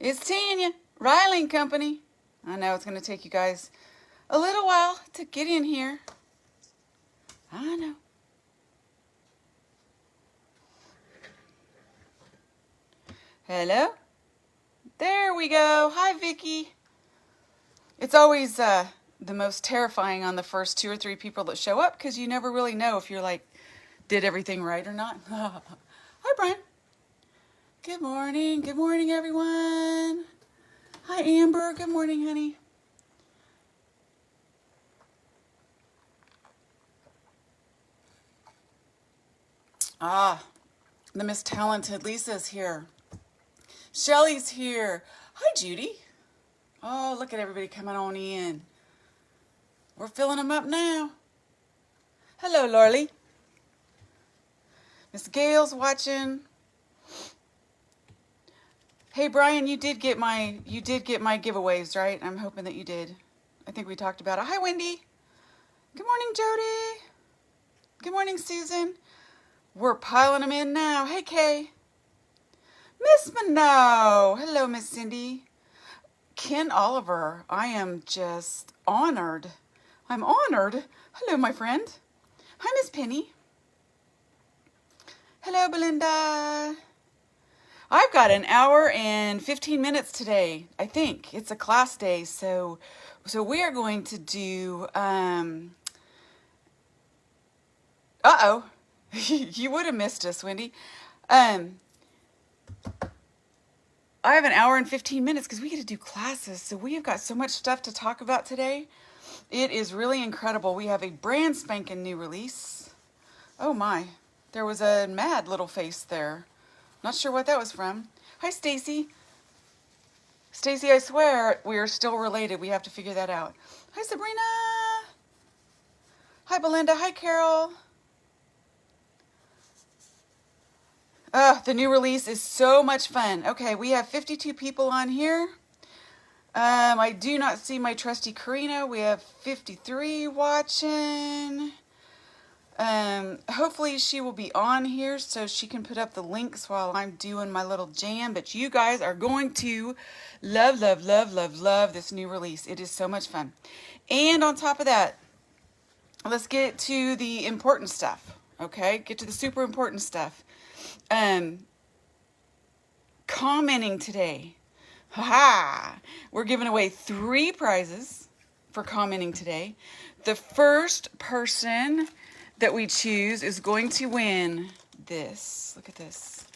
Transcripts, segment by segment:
It's Tanya, Riley and Company. I know it's going to take you guys a little while to get in here. I know. Hello? There we go. Hi, Vicky. It's always the most terrifying on the first 2 or 3 people that show up because you never really know if you're like, did everything right or not. Hi, Brian. Good morning. Good morning, everyone. Hi, Amber. Good morning, honey. The Miss Talented Lisa's here. Shelly's here. Hi, Judy. Oh, look at everybody coming on in. We're filling them up now. Hello, Lorley. Miss Gail's watching. Hey, Brian, you did get my giveaways, right? I'm hoping that you did. I think we talked about it. Hi, Wendy. Good morning, Jody. Good morning, Susan. We're piling them in now. Hey, Kay. Miss Minot. Hello, Miss Cindy. Ken Oliver. I am just honored. I'm honored. Hello, my friend. Hi, Miss Penny. Hello, Belinda. I've got an hour and 15 minutes today. I think it's a class day, so we are going to do. You would have missed us, Wendy. I have an hour and 15 minutes because we get to do classes, so we have got so much stuff to talk about today. It is really incredible. We have a brand spanking new release. Oh my, there was a mad little face there. Not sure what that was from. Hi, Stacy. Stacy, I swear we are still related. We have to figure that out. Hi, Sabrina. Hi, Belinda. Hi, Carol. The new release is so much fun. Okay, we have 52 people on here. I do not see my trusty Karina. We have 53 watching. Hopefully she will be on here so she can put up the links while I'm doing my little jam. But you guys are going to love this new release. It is so much fun. And on top of that, let's get to the important stuff. Okay, get to the super important stuff. Commenting today. We're giving away 3 prizes for commenting today. The first person that we choose is going to win this. Look at this.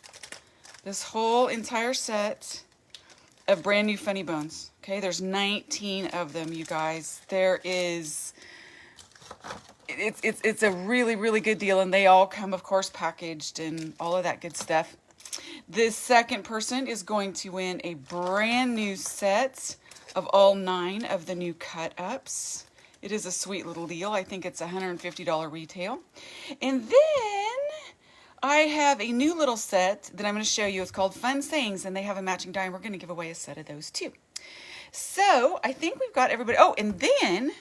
This whole entire set of brand new Funny Bones. Okay, there's 19 of them, you guys. It's a really good deal, and they all come, of course, packaged and all of that good stuff. This second person is going to win a brand new set of all 9 of the new cut-ups. It is a sweet little deal. I think it's $150 retail. And then I have a new little set that I'm going to show you. It's called Fun Sayings, and they have a matching die, and we're going to give away a set of those too. So I think we've got everybody. Oh, and then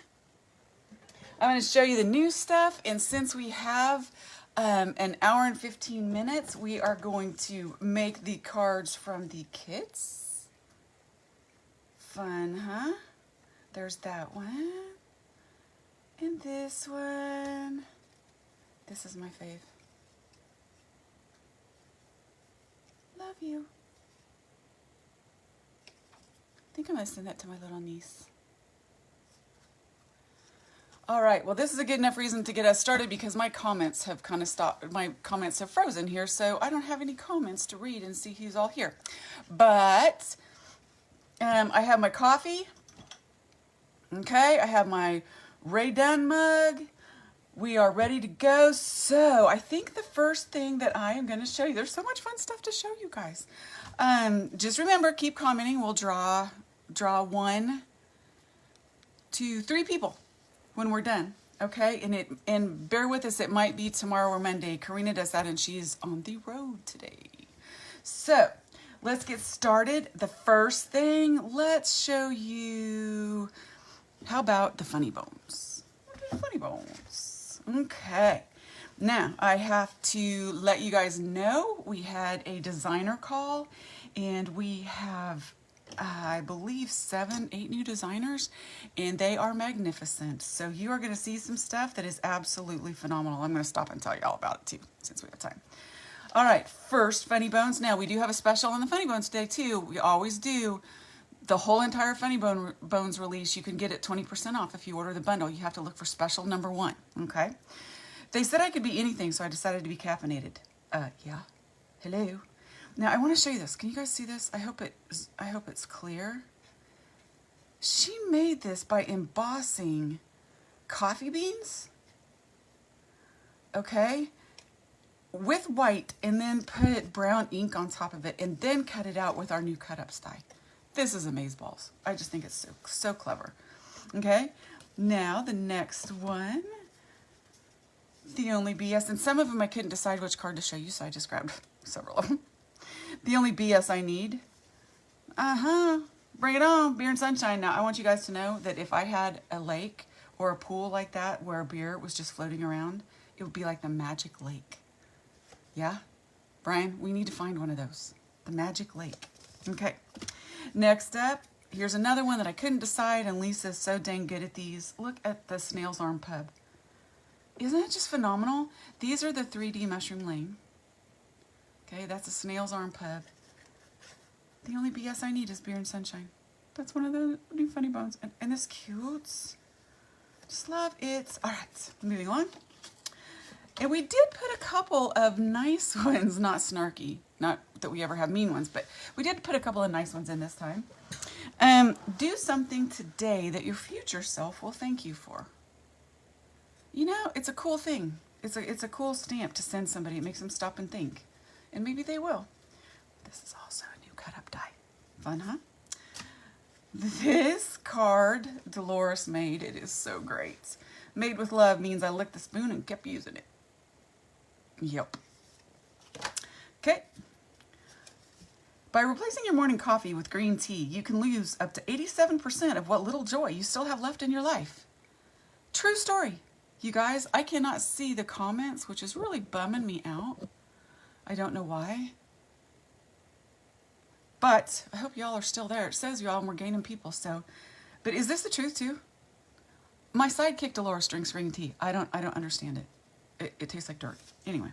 I'm going to show you the new stuff. And since we have an hour and 15 minutes, we are going to make the cards from the kits. Fun, huh? There's that one. And this one. This is my fave. Love you. I think I'm going to send that to my little niece. All right, well, this is a good enough reason to get us started because my comments have kind of stopped. My comments have frozen here, so I don't have any comments to read and see who's all here. But I have my coffee. Okay, I have my Ray Dunn mug. We are ready to go. So I think the first thing that I am going to show you, there's so much fun stuff to show you guys. Just remember, keep commenting. We'll draw 1, 2, 3 people when we're done. Okay, and bear with us. It might be tomorrow or Monday. Karina does that, and she's on the road today. So let's get started. The first thing, let's show you. How about the Funny Bones? Funny Bones. Okay. Now, I have to let you guys know we had a designer call, and we have I believe 7, 8 new designers, and they are magnificent. So you are going to see some stuff that is absolutely phenomenal. I'm going to stop and tell you all about it too, since we have time. All right, first, Funny Bones. Now, we do have a special on the Funny Bones today too. We always do. The whole entire Funny Bones release, you can get it 20% off if you order the bundle. You have to look for special number 1, okay? They said I could be anything, so I decided to be caffeinated. Yeah. Hello. Now I want to show you this. Can you guys see this? I hope it's clear. She made this by embossing coffee beans. Okay? With white, and then put brown ink on top of it, and then cut it out with our new cut up die. This is amazeballs. I just think it's so clever. Okay? Now the next one. The Only BS, and some of them I couldn't decide which card to show you, so I just grabbed several of them. The Only BS I Need. Bring it on, beer and sunshine. Now, I want you guys to know that if I had a lake or a pool like that where beer was just floating around, it would be like the magic lake. Yeah? Brian, we need to find one of those. The magic lake. Okay. Next up, here's another one that I couldn't decide, and Lisa's so dang good at these. Look at the Snail's Arm Pub. Isn't it just phenomenal? These are the 3D Mushroom Lane. Okay, that's a Snail's Arm Pub. The Only BS I Need is beer and sunshine. That's one of the new Funny Bones. And this cute. Just love it. All right, moving on. And we did put a couple of nice ones, not snarky. Not that we ever have mean ones, but we did put a couple of nice ones in this time. Do something today that your future self will thank you for. You know, it's a cool thing. It's a cool stamp to send somebody. It makes them stop and think. And maybe they will. This is also a new cut up die. Fun, huh? This card Dolores made, it is so great. Made with love means I licked the spoon and kept using it. Yep. Okay. By replacing your morning coffee with green tea, you can lose up to 87% of what little joy you still have left in your life. True story. You guys, I cannot see the comments, which is really bumming me out. I don't know why. But I hope y'all are still there. It says y'all and we're gaining people, so. But is this the truth too? My sidekick Dolores drinks green tea. I don't understand it. It tastes like dirt. Anyway.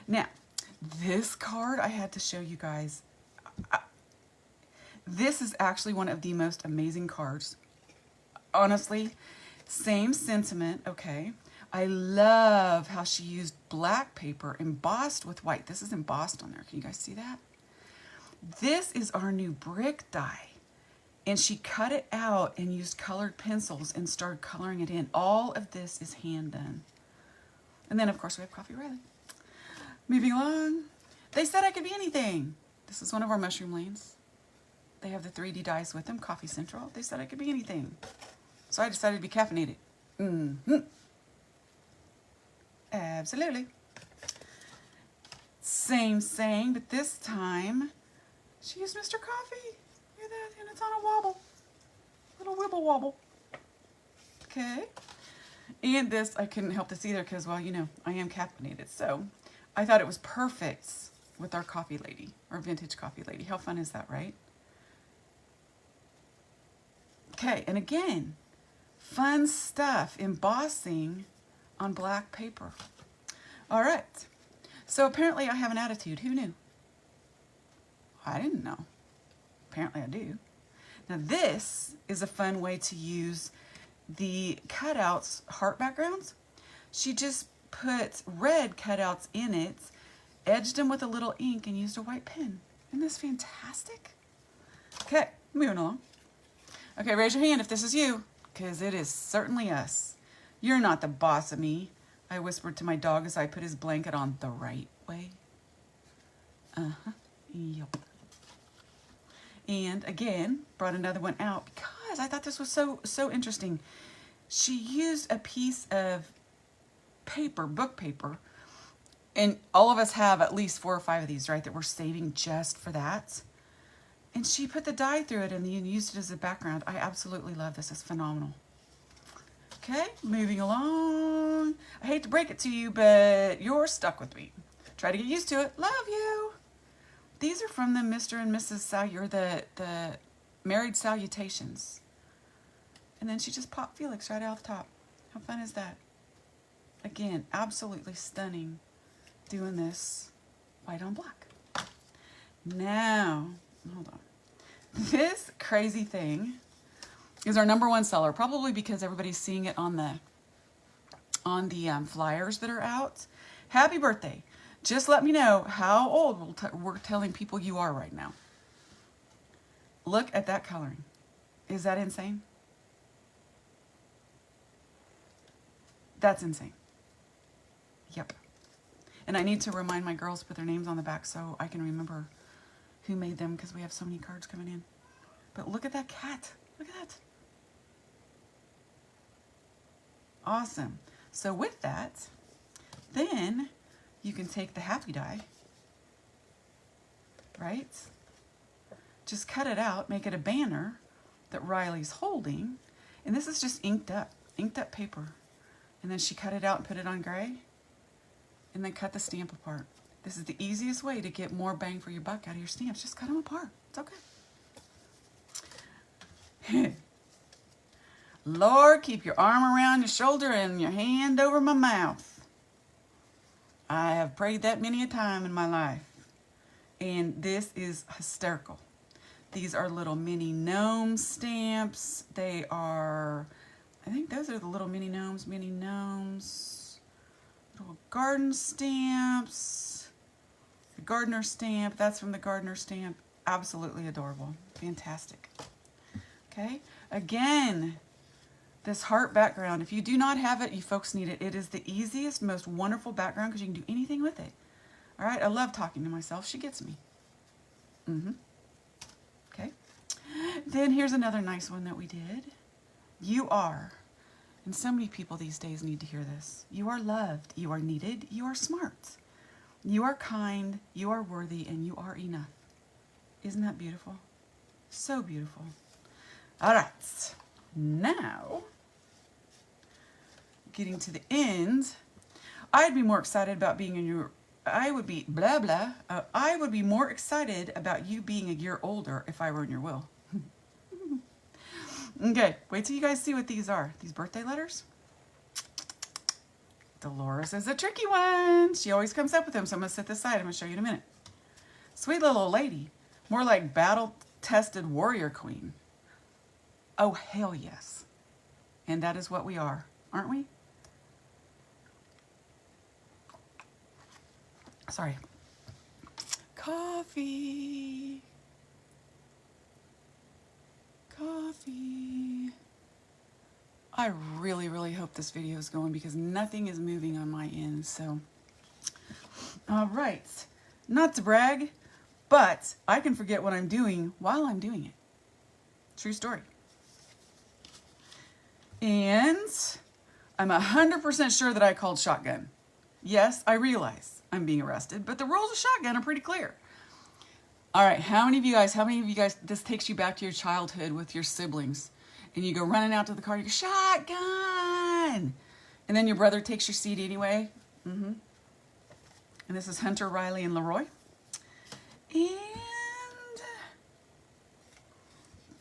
Now, this card I had to show you guys. This is actually one of the most amazing cards. Honestly, same sentiment, okay? I love how she used black paper embossed with white. This is embossed on there. Can you guys see that? This is our new brick die. And she cut it out and used colored pencils and started coloring it in. All of this is hand done. And then, of course, we have Coffee Riley. Moving along. They said I could be anything. This is one of our mushroom lanes. They have the 3D dies with them, Coffee Central. They said I could be anything. So I decided to be caffeinated. Absolutely. Same saying, but this time she used Mr. Coffee. Look at that, and it's on a wobble. Little wibble wobble. Okay. And this, I couldn't help this either because, well, you know, I am caffeinated. So I thought it was perfect with our coffee lady, our vintage coffee lady. How fun is that, right? Okay, and again, fun stuff, embossing on black paper. All right, so apparently I have an attitude. Who knew? I didn't know. Apparently I do. Now this is a fun way to use the cutouts, heart backgrounds. She just put red cutouts in it, edged them with a little ink, and used a white pen. Isn't this fantastic? Okay, moving along. Okay, raise your hand if this is you, because it is certainly us. You're not the boss of me, I whispered to my dog as I put his blanket on the right way. Yep. And again, brought another one out because I thought this was so interesting. She used a piece of paper, book paper, and all of us have at least 4 or 5 of these, right, that we're saving just for that. And she put the die through it and then used it as a background. I absolutely love this. It's phenomenal. Okay, moving along. I hate to break it to you, but you're stuck with me. Try to get used to it. Love you. These are from the Mr. and Mrs. Salyer, the Married Salutations. And then she just popped Felix right out the top. How fun is that? Again, absolutely stunning doing this white on black. Now, hold on. This crazy thing is our #1 seller, probably because everybody's seeing it on the flyers that are out. Happy birthday. Just let me know how old we're telling people you are right now. Look at that coloring. Is that insane? That's insane. Yep. And I need to remind my girls to put their names on the back so I can remember who made them, because we have so many cards coming in. But look at that cat. Look at that. Awesome. So with that, then you can take the happy die, right? Just cut it out, make it a banner that Riley's holding. And this is just inked up paper. And then she cut it out and put it on gray. And then cut the stamp apart. This is the easiest way to get more bang for your buck out of your stamps. Just cut them apart. It's okay. Lord, keep your arm around your shoulder and your hand over my mouth. I have prayed that many a time in my life. And this is hysterical. These are little mini gnome stamps. They are, I think those are the little mini gnomes. Little garden stamps. The gardener stamp. That's from the gardener stamp. Absolutely adorable. Fantastic. Okay. Again, this heart background. If you do not have it, you folks need it. It is the easiest, most wonderful background because you can do anything with it. All right. I love talking to myself. She gets me. Okay. Then here's another nice one that we did. You are. And so many people these days need to hear this. You are loved, you are needed, you are smart. You are kind, you are worthy, and you are enough. Isn't that beautiful? So beautiful. All right. Now, getting to the end, I'd be more excited about being in your... I would be more excited about you being a year older if I were in your will. Okay, wait till you guys see what these are. These birthday letters. Dolores is a tricky one. She always comes up with them, so I'm going to set this aside. I'm going to show you in a minute. Sweet little old lady. More like battle-tested warrior queen. Oh, hell yes. And that is what we are, aren't we? Sorry. Coffee. Coffee. I really, really hope this video is going because nothing is moving on my end. So, all right. Not to brag, but I can forget what I'm doing while I'm doing it. True story. And I'm 100% sure that I called shotgun. Yes, I realize I'm being arrested, but the rules of shotgun are pretty clear. All right, how many of you guys, this takes you back to your childhood with your siblings, and you go running out to the car, you go, shotgun! And then your brother takes your seat anyway. And this is Hunter, Riley, and Leroy. And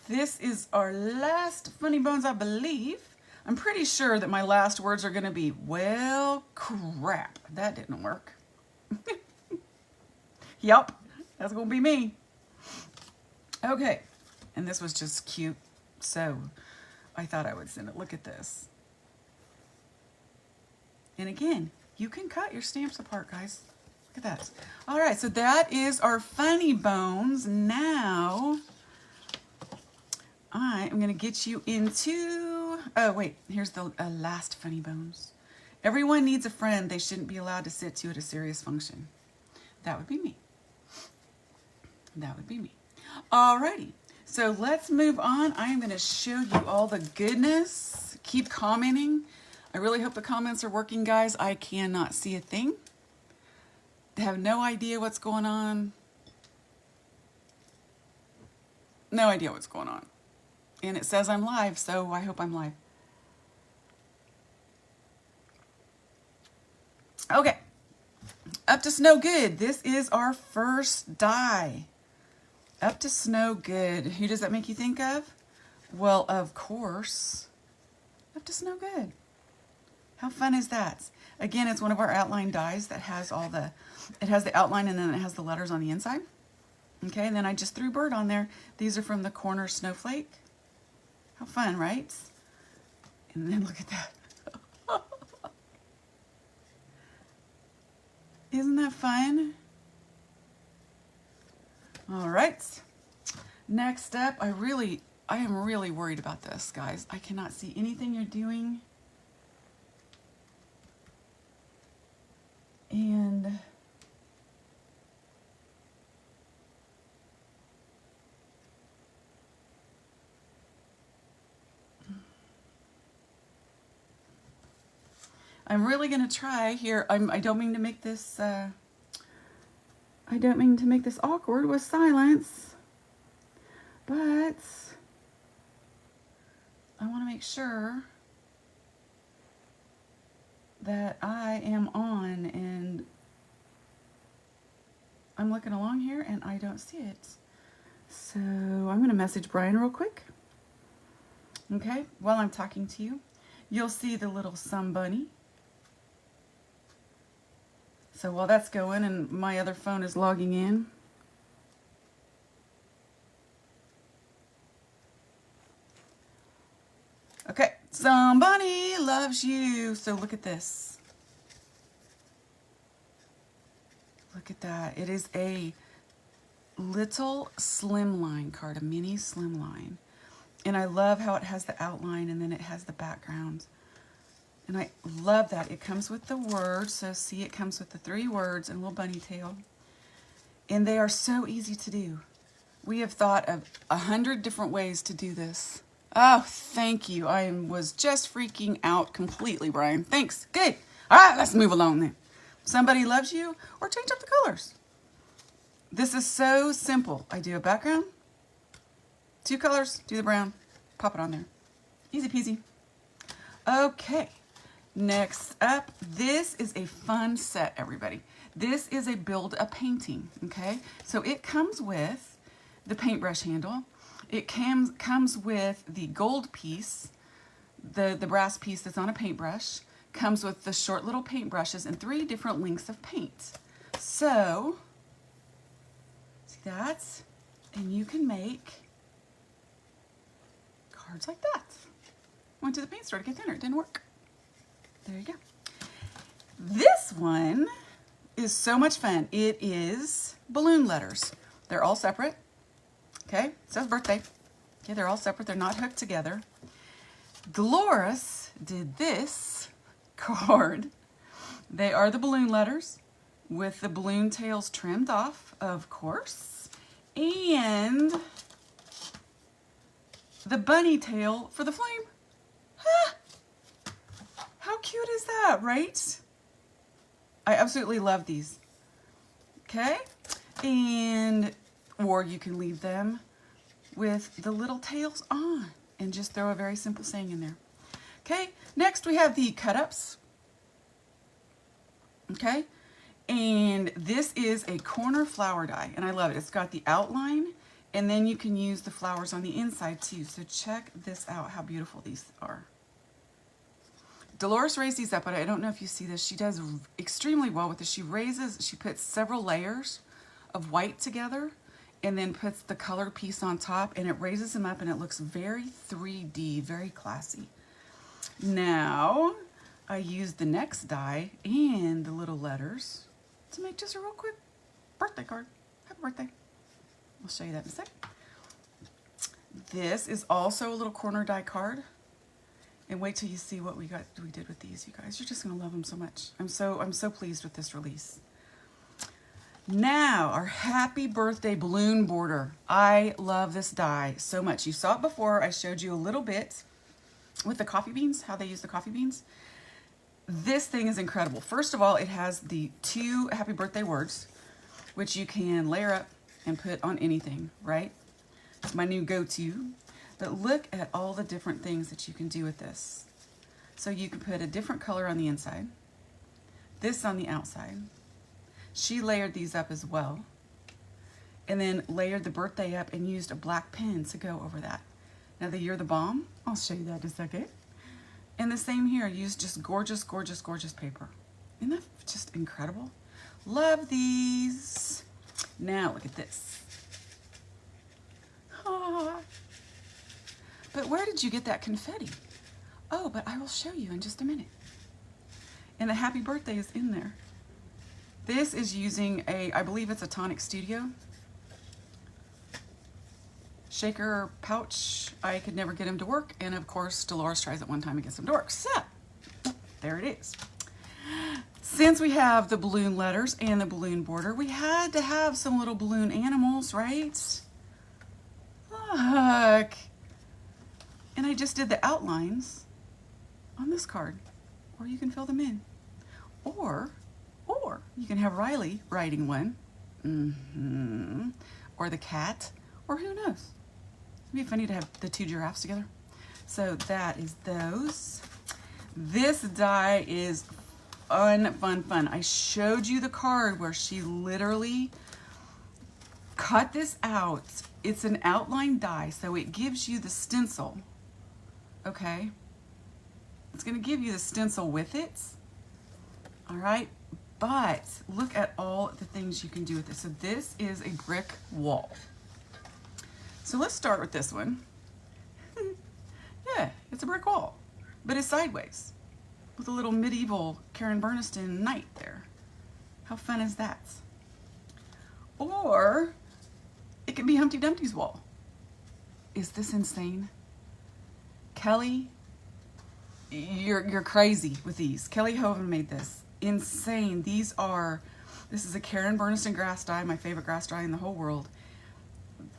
this is our last funny bones, I believe. I'm pretty sure that my last words are going to be, well, crap. That didn't work. Yep. That's going to be me. Okay. And this was just cute. So I thought I would send it. Look at this. And again, you can cut your stamps apart, guys. Look at that. All right. So that is our funny bones. Now I am going to get you into... Oh, wait. Here's the last funny bones. Everyone needs a friend they shouldn't be allowed to sit to at a serious function. That would be me. That would be me. Alrighty, so let's move on. I am going to show you all the goodness. Keep commenting. I really hope the comments are working, guys. I cannot see a thing. I have no idea what's going on. No idea what's going on. And it says I'm live, so I hope I'm live. Okay. Up to no good. This is our first die. Up to Snow Good. Who does that make you think of? Well, of course, Up to Snow Good. How fun is that? Again, it's one of our outline dies that has all the, it has the outline and then it has the letters on the inside. Okay, and then I just threw bird on there. These are from the Corner Snowflake. How fun, right? And then look at that. Isn't that fun? All right. Next up, I am really worried about this, guys. I cannot see anything you're doing. And I'm really going to try here. I don't mean to make this awkward with silence, but I want to make sure that I am on, and I'm looking along here and I don't see it. So I'm going to message Brian real quick. Okay, while I'm talking to you, you'll see the little sun bunny. So while that's going and my other phone is logging in, okay, somebody loves you. So look at this. Look at that. It is a little slimline card, a mini slimline. And I love how it has the outline and then it has the background. And I love that. It comes with the words. So see, it comes with the 3 words and a little bunny tail. And they are so easy to do. We have thought of 100 different ways to do this. Oh, thank you. I was just freaking out completely, Brian. Thanks. Good. All right, let's move along then. Somebody loves you, or change up the colors. This is so simple. I do a background, 2 colors, do the brown, pop it on there. Easy peasy. Okay. Next up, this is a fun set, everybody. This is a build a painting, okay? So it comes with the paintbrush handle. It comes with the gold piece, the brass piece that's on a paintbrush, comes with the short little paintbrushes and 3 different lengths of paint. So, see that? And you can make cards like that. Went to the paint store to get thinner, it didn't work. There you go. This one is so much fun. It is balloon letters. They're all separate. Okay, it says birthday. Okay, they're all separate. They're not hooked together. Dolores did this card. They are the balloon letters with the balloon tails trimmed off, of course, and the bunny tail for the flame. Ah! How cute is that, right? I absolutely love these. Okay, and or you can leave them with the little tails on and just throw a very simple saying in there. Okay, next we have the cut-ups. Okay, and this is a corner flower die, and I love it. It's got the outline, and then you can use the flowers on the inside too. So check this out, how beautiful these are. Dolores raised these up, but I don't know if you see this. She does extremely well with this. She puts several layers of white together and then puts the colored piece on top, and it raises them up and it looks very 3D, very classy. Now, I used the next die and the little letters to make just a real quick birthday card. Happy birthday. I'll show you that in a sec. This is also a little corner die card. And wait till you see what we did with these, you guys. You're just gonna love them so much. I'm so pleased with this release. Now, our happy birthday balloon border. I love this die so much. You saw it before. I showed you a little bit with the coffee beans, how they use the coffee beans. This thing is incredible. First of all, it has the 2 happy birthday words, which you can layer up and put on anything, right? It's my new go-to. But look at all the different things that you can do with this. So you can put a different color on the inside, this on the outside. She layered these up as well. and then layered the birthday up and used a black pen to go over that. Now the You're the Bomb, I'll show you that in a second. And the same here, used just gorgeous, gorgeous, gorgeous paper. Isn't that just incredible? Love these. Now look at this. Ah. But where did you get that confetti? Oh, but I will show you in just a minute. And the happy birthday is in there. This is using I believe it's a Tonic Studio shaker pouch. I could never get him to work, and of course Dolores tries it one time and gets him to work. So there it is. Since we have the balloon letters and the balloon border, we had to have some little balloon animals, right? Look. And I just did the outlines on this card, or you can fill them in, or you can have Riley writing one, or the cat, or who knows. It'd be funny to have the two giraffes together. So that is those. This die is fun, fun, fun. I showed you the card where she literally cut this out. It's an outline die, so it gives you the stencil, okay? It's gonna give you the stencil with it, all right? But look at all the things you can do with this. So this is a brick wall. So let's start with this one. Yeah, it's a brick wall, but it's sideways with a little medieval Karen Burniston knight there. How fun is that? Or it could be Humpty Dumpty's wall. Is this insane? Kelly, you're crazy with these. Kelly Hoven made this. Insane. This is a Karen Burniston grass dye, my favorite grass dye in the whole world.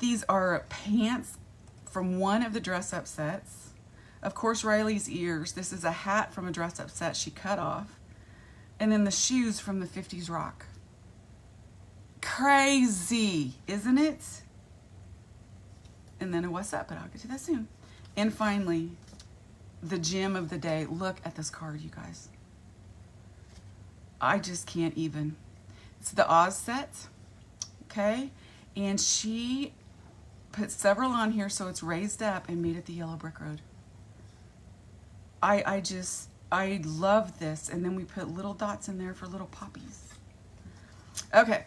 These are pants from one of the dress-up sets. Of course, Riley's ears. This is a hat from a dress-up set she cut off. And then the shoes from the 50s rock. Crazy, isn't it? And then a what's up, but I'll get to that soon. And finally, the gem of the day. Look at this card, you guys. I just can't even. It's the Oz set, okay? And she put several on here so it's raised up and made it the Yellow Brick Road. I love this. And then we put little dots in there for little poppies. Okay,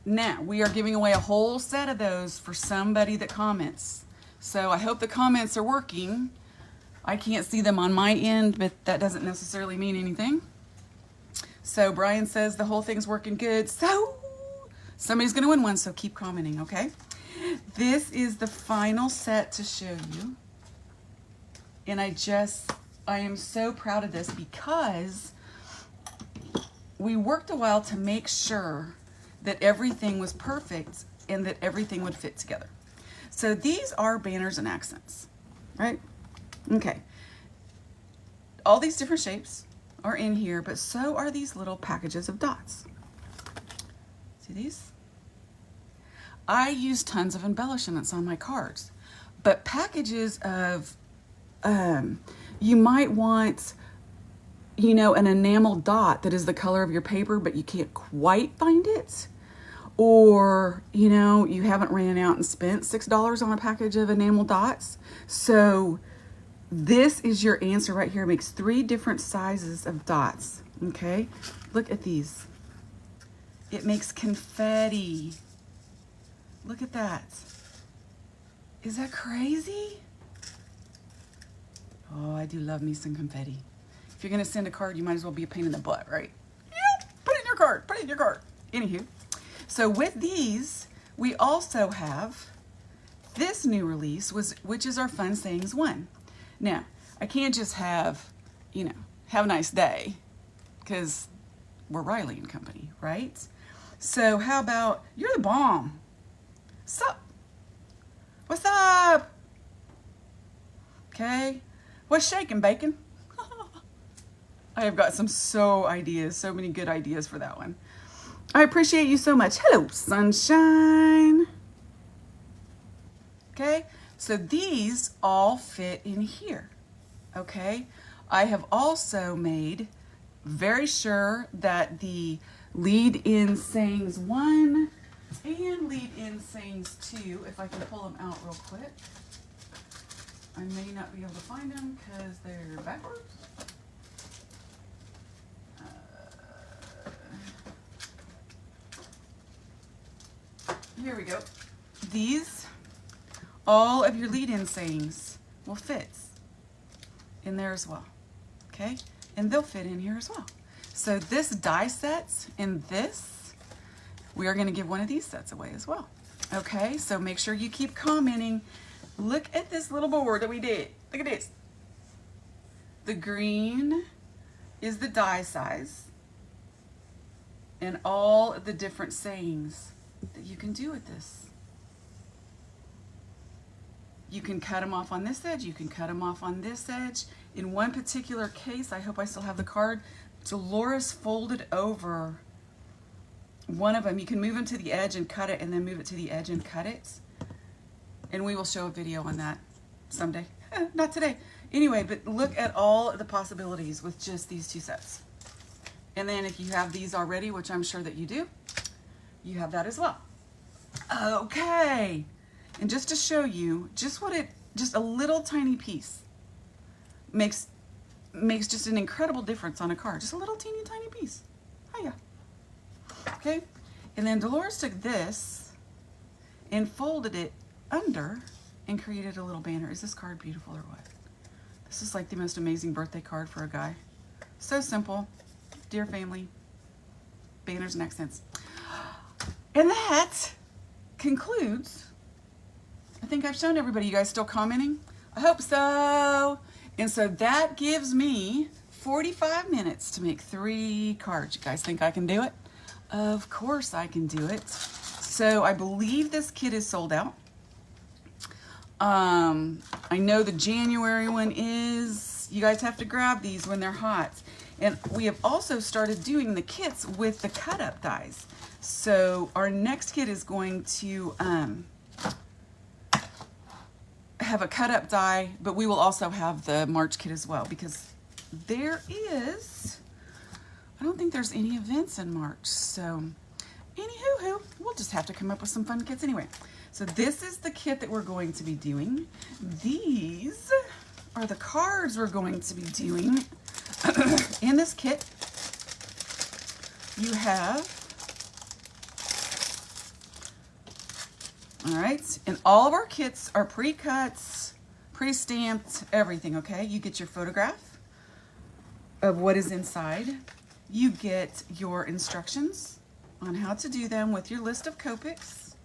now we are giving away a whole set of those for somebody that comments. So I hope the comments are working. I can't see them on my end, but that doesn't necessarily mean anything. So Brian says the whole thing's working good. So somebody's gonna win one, so keep commenting, okay? This is the final set to show you. And I am so proud of this because we worked a while to make sure that everything was perfect and that everything would fit together. So these are banners and accents, right? Okay. All these different shapes are in here, but so are these little packages of dots. See these? I use tons of embellishments on my cards, but packages of, you might want, you know, an enamel dot that is the color of your paper, but you can't quite find it. Or, you know, you haven't ran out and spent $6 on a package of enamel dots. So this is your answer right here. It makes 3 different sizes of dots, okay? Look at these. It makes confetti. Look at that. Is that crazy? Oh, I do love me some confetti. If you're gonna send a card, you might as well be a pain in the butt, right? Yep, put it in your card, put it in your card. Anywho, so with these, we also have this new release, which is our Fun Sayings 1. Now, I can't just have, you know, have a nice day, because we're Riley and Company, right? So how about, you're the bomb. Sup? What's up? Okay. What's shaking, bacon? I have got so many good ideas for that one. I appreciate you so much. Hello, sunshine. Okay, so these all fit in here, okay? I have also made very sure that the lead in sayings 1, And lead-in sayings too, if I can pull them out real quick. I may not be able to find them because they're backwards. Here we go. These, all of your lead-in sayings will fit in there as well, okay? And they'll fit in here as well. So this die set and this, we are going to give one of these sets away as well. Okay, so make sure you keep commenting. Look at this little board that we did. Look at this. The green is the die size and all of the different sayings that you can do with this. You can cut them off on this edge, you can cut them off on this edge. In one particular case, I hope I still have the card, Dolores folded over one of them. You can move them to the edge and cut it, and then move it to the edge and cut it. And we will show a video on that someday. Not today. Anyway, but look at all the possibilities with just these two sets. And then if you have these already, which I'm sure that you do, you have that as well. Okay. And just to show you just just a little tiny piece makes just an incredible difference on a card. Just a little teeny tiny piece. Hiya. Okay. And then Dolores took this and folded it under and created a little banner. Is this card beautiful or what? This is like the most amazing birthday card for a guy. So simple. Dear family. Banners and accents. And that concludes. I think I've shown everybody. You guys still commenting? I hope so. And so that gives me 45 minutes to make 3 cards. You guys think I can do it? Of course I can do it. So I believe this kit is sold out. I know the January one is. You guys have to grab these when they're hot. And we have also started doing the kits with the cut-up dies. So our next kit is going to have a cut-up die, but we will also have the March kit as well, because there is, I don't think there's any events in March. So anywho, we'll just have to come up with some fun kits anyway. So this is the kit that we're going to be doing. These are the cards we're going to be doing. In this kit, you have, all right, and all of our kits are pre-cuts, pre-stamped, everything, okay? You get your photograph of what is inside. You get your instructions on how to do them with your list of Copics,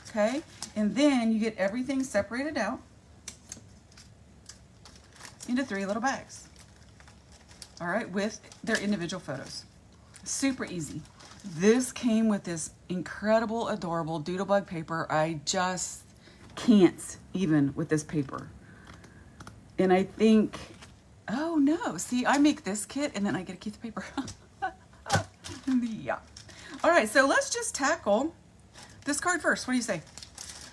okay? And then you get everything separated out into 3 little bags. All right, with their individual photos. Super easy. This came with this incredible, adorable doodlebug paper. I just can't even with this paper. And I think, oh no, see, I make this kit and then I get to keep the paper. Yeah. All right, so let's just tackle this card first. What do you say?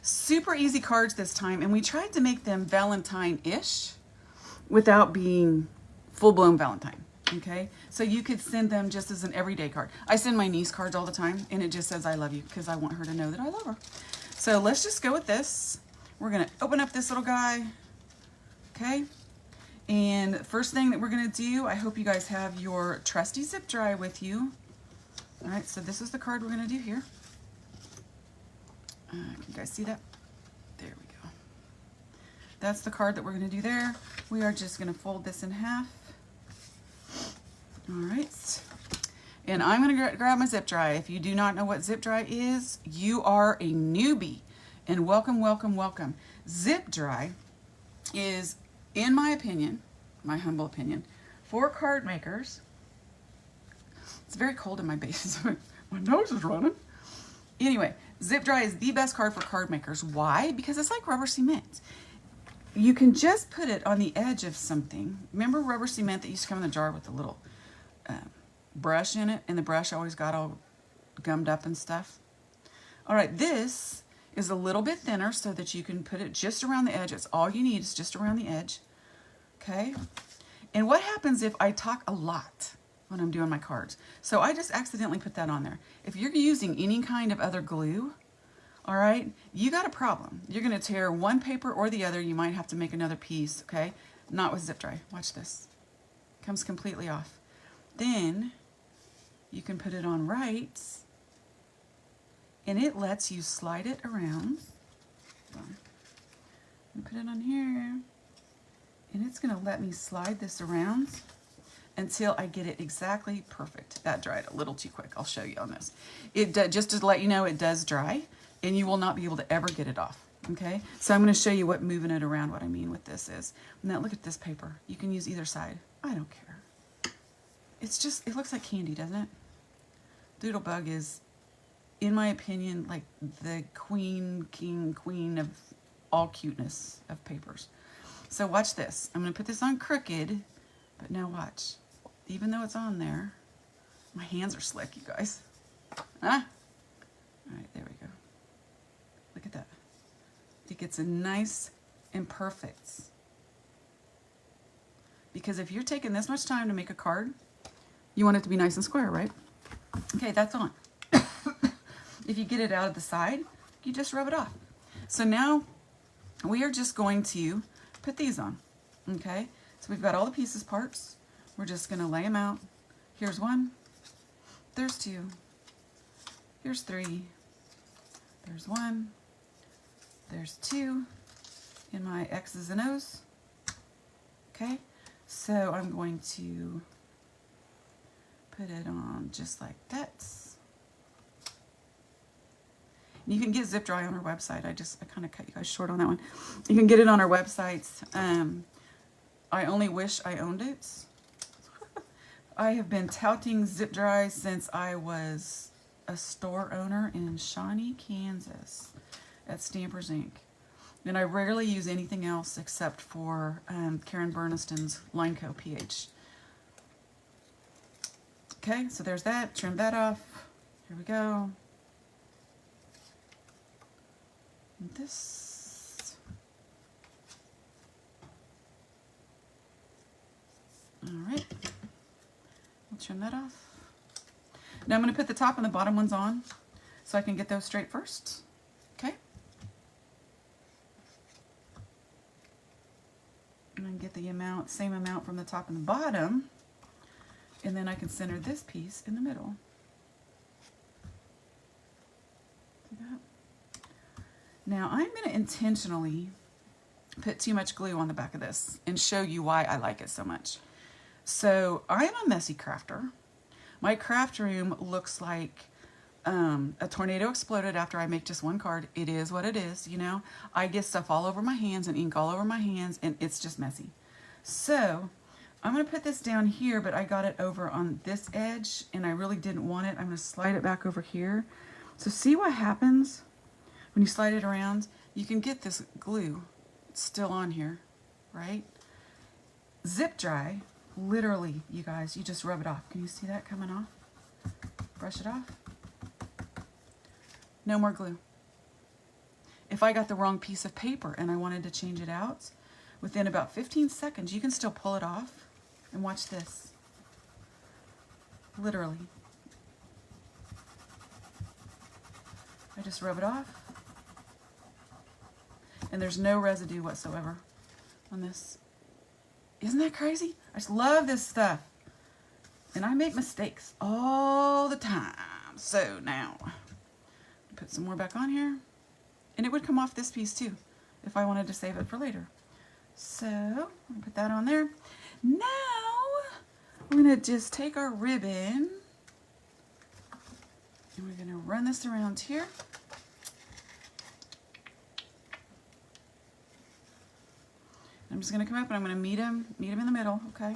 Super easy cards this time, and we tried to make them Valentine-ish without being full-blown Valentine, okay? So you could send them just as an everyday card. I send my niece cards all the time, and it just says I love you because I want her to know that I love her. So let's just go with this. We're going to open up this little guy, okay? And the first thing that we're going to do, I hope you guys have your trusty zip dry with you. All right, so this is the card we're going to do here. Can you guys see that? There we go. That's the card that we're going to do there. We are just going to fold this in half. All right. And I'm going to grab my zip dry. If you do not know what zip dry is, you are a newbie. And welcome, welcome, welcome. Zip dry is, in my opinion, my humble opinion, for card makers. It's very cold in my basement. My nose is running. Anyway, zip dry is the best card for card makers. Why? Because it's like rubber cement. You can just put it on the edge of something. Remember rubber cement that used to come in the jar with the little brush in it, and the brush always got all gummed up and stuff? All right, this is a little bit thinner so that you can put it just around the edge. It's all you need is just around the edge, okay? And what happens if I talk a lot? when I'm doing my cards. So I just accidentally put that on there. If you're using any kind of other glue, all right, you got a problem. You're going to tear one paper or the other. You might have to make another piece, okay? Not with zip dry. Watch this. Comes completely off. Then you can put it on right, and it lets you slide it around. Put it on here, and it's going to let me slide this around until I get it exactly perfect. That dried a little too quick. I'll show you on this. Just to let you know, it does dry, and you will not be able to ever get it off. Okay, so I'm going to show you what moving it around, what I mean with this is. Now look at this paper. You can use either side. I don't care. It's just, it looks like candy, doesn't it? Doodlebug is, in my opinion, like the queen of all cuteness of papers. So watch this. I'm going to put this on crooked, but now watch. Even though it's on there, my hands are slick, you guys. Huh? All right, there we go. Look at that. It gets a nice and perfect. Because if you're taking this much time to make a card, you want it to be nice and square, right? Okay, that's on. If you get it out of the side, you just rub it off. So now we are just going to put these on, okay? So we've got all the pieces parts. We're just going to lay them out. Here's one. There's two. Here's three. There's one. There's two in my X's and O's. Okay, so I'm going to put it on just like that. You can get zip dry on our website. I kind of cut you guys short on that one. You can get it on our website. I only wish I owned it. I have been touting zip dry since I was a store owner in Shawnee, Kansas at Stampers Inc. And I rarely use anything else except for Karen Burniston's Line Co. PH. Okay, so there's that. Trim that off. Here we go. And this. All right. We'll trim that off. Now I'm going to put the top and the bottom ones on so I can get those straight first. Okay. And then get the same amount from the top and the bottom. And then I can center this piece in the middle. See that? Now I'm going to intentionally put too much glue on the back of this and show you why I like it so much. So I'm a messy crafter. My craft room looks like a tornado exploded after I make just one card. It is what it is, you know. I get stuff all over my hands and ink all over my hands, and it's just messy. So I'm going to put this down here, but I got it over on this edge, and I really didn't want it. I'm going to slide it back over here. So see what happens when you slide it around? You can get this glue. It's still on here, right? Zip dry. Literally, you guys, you just rub it off. Can you see that coming off? Brush it off. No more glue. If I got the wrong piece of paper and I wanted to change it out, within about 15 seconds, you can still pull it off. And watch this. Literally. I just rub it off. And there's no residue whatsoever on this. Isn't that crazy? I just love this stuff. And I make mistakes all the time. So now, put some more back on here. And it would come off this piece too, if I wanted to save it for later. So, I'll put that on there. Now, we're going to just take our ribbon. And we're going to run this around here. I'm just going to come up and I'm going to meet him in the middle, okay?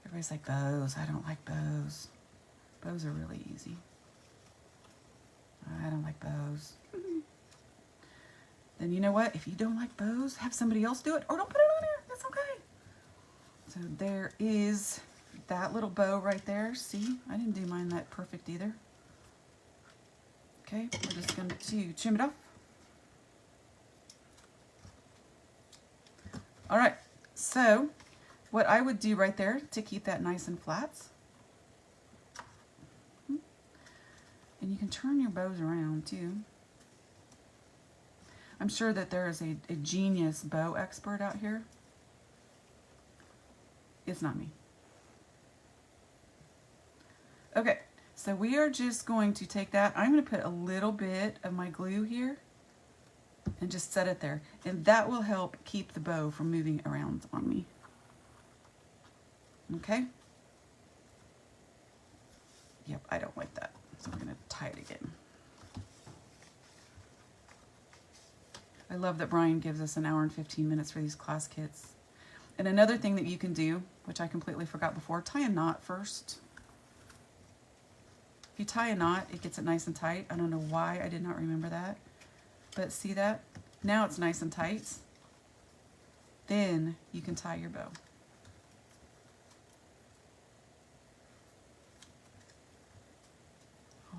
Everybody's like, bows. I don't like bows. Bows are really easy. I don't like bows. Then you know what? If you don't like bows, have somebody else do it, or don't put it on there. That's okay. So there is that little bow right there. See? I didn't do mine that perfect either. Okay, we're just going to trim it off. All right, so what I would do right there to keep that nice and flat, and you can turn your bows around too. I'm sure that there is a genius bow expert out here. It's not me. Okay, so we are just going to take that. I'm going to put a little bit of my glue here and just set it there. And that will help keep the bow from moving around on me. Okay? Yep, I don't like that. So we're going to tie it again. I love that Brian gives us an hour and 15 minutes for these class kits. And another thing that you can do, which I completely forgot before, tie a knot first. If you tie a knot, it gets it nice and tight. I don't know why I did not remember that. But see that? Now it's nice and tight. Then you can tie your bow.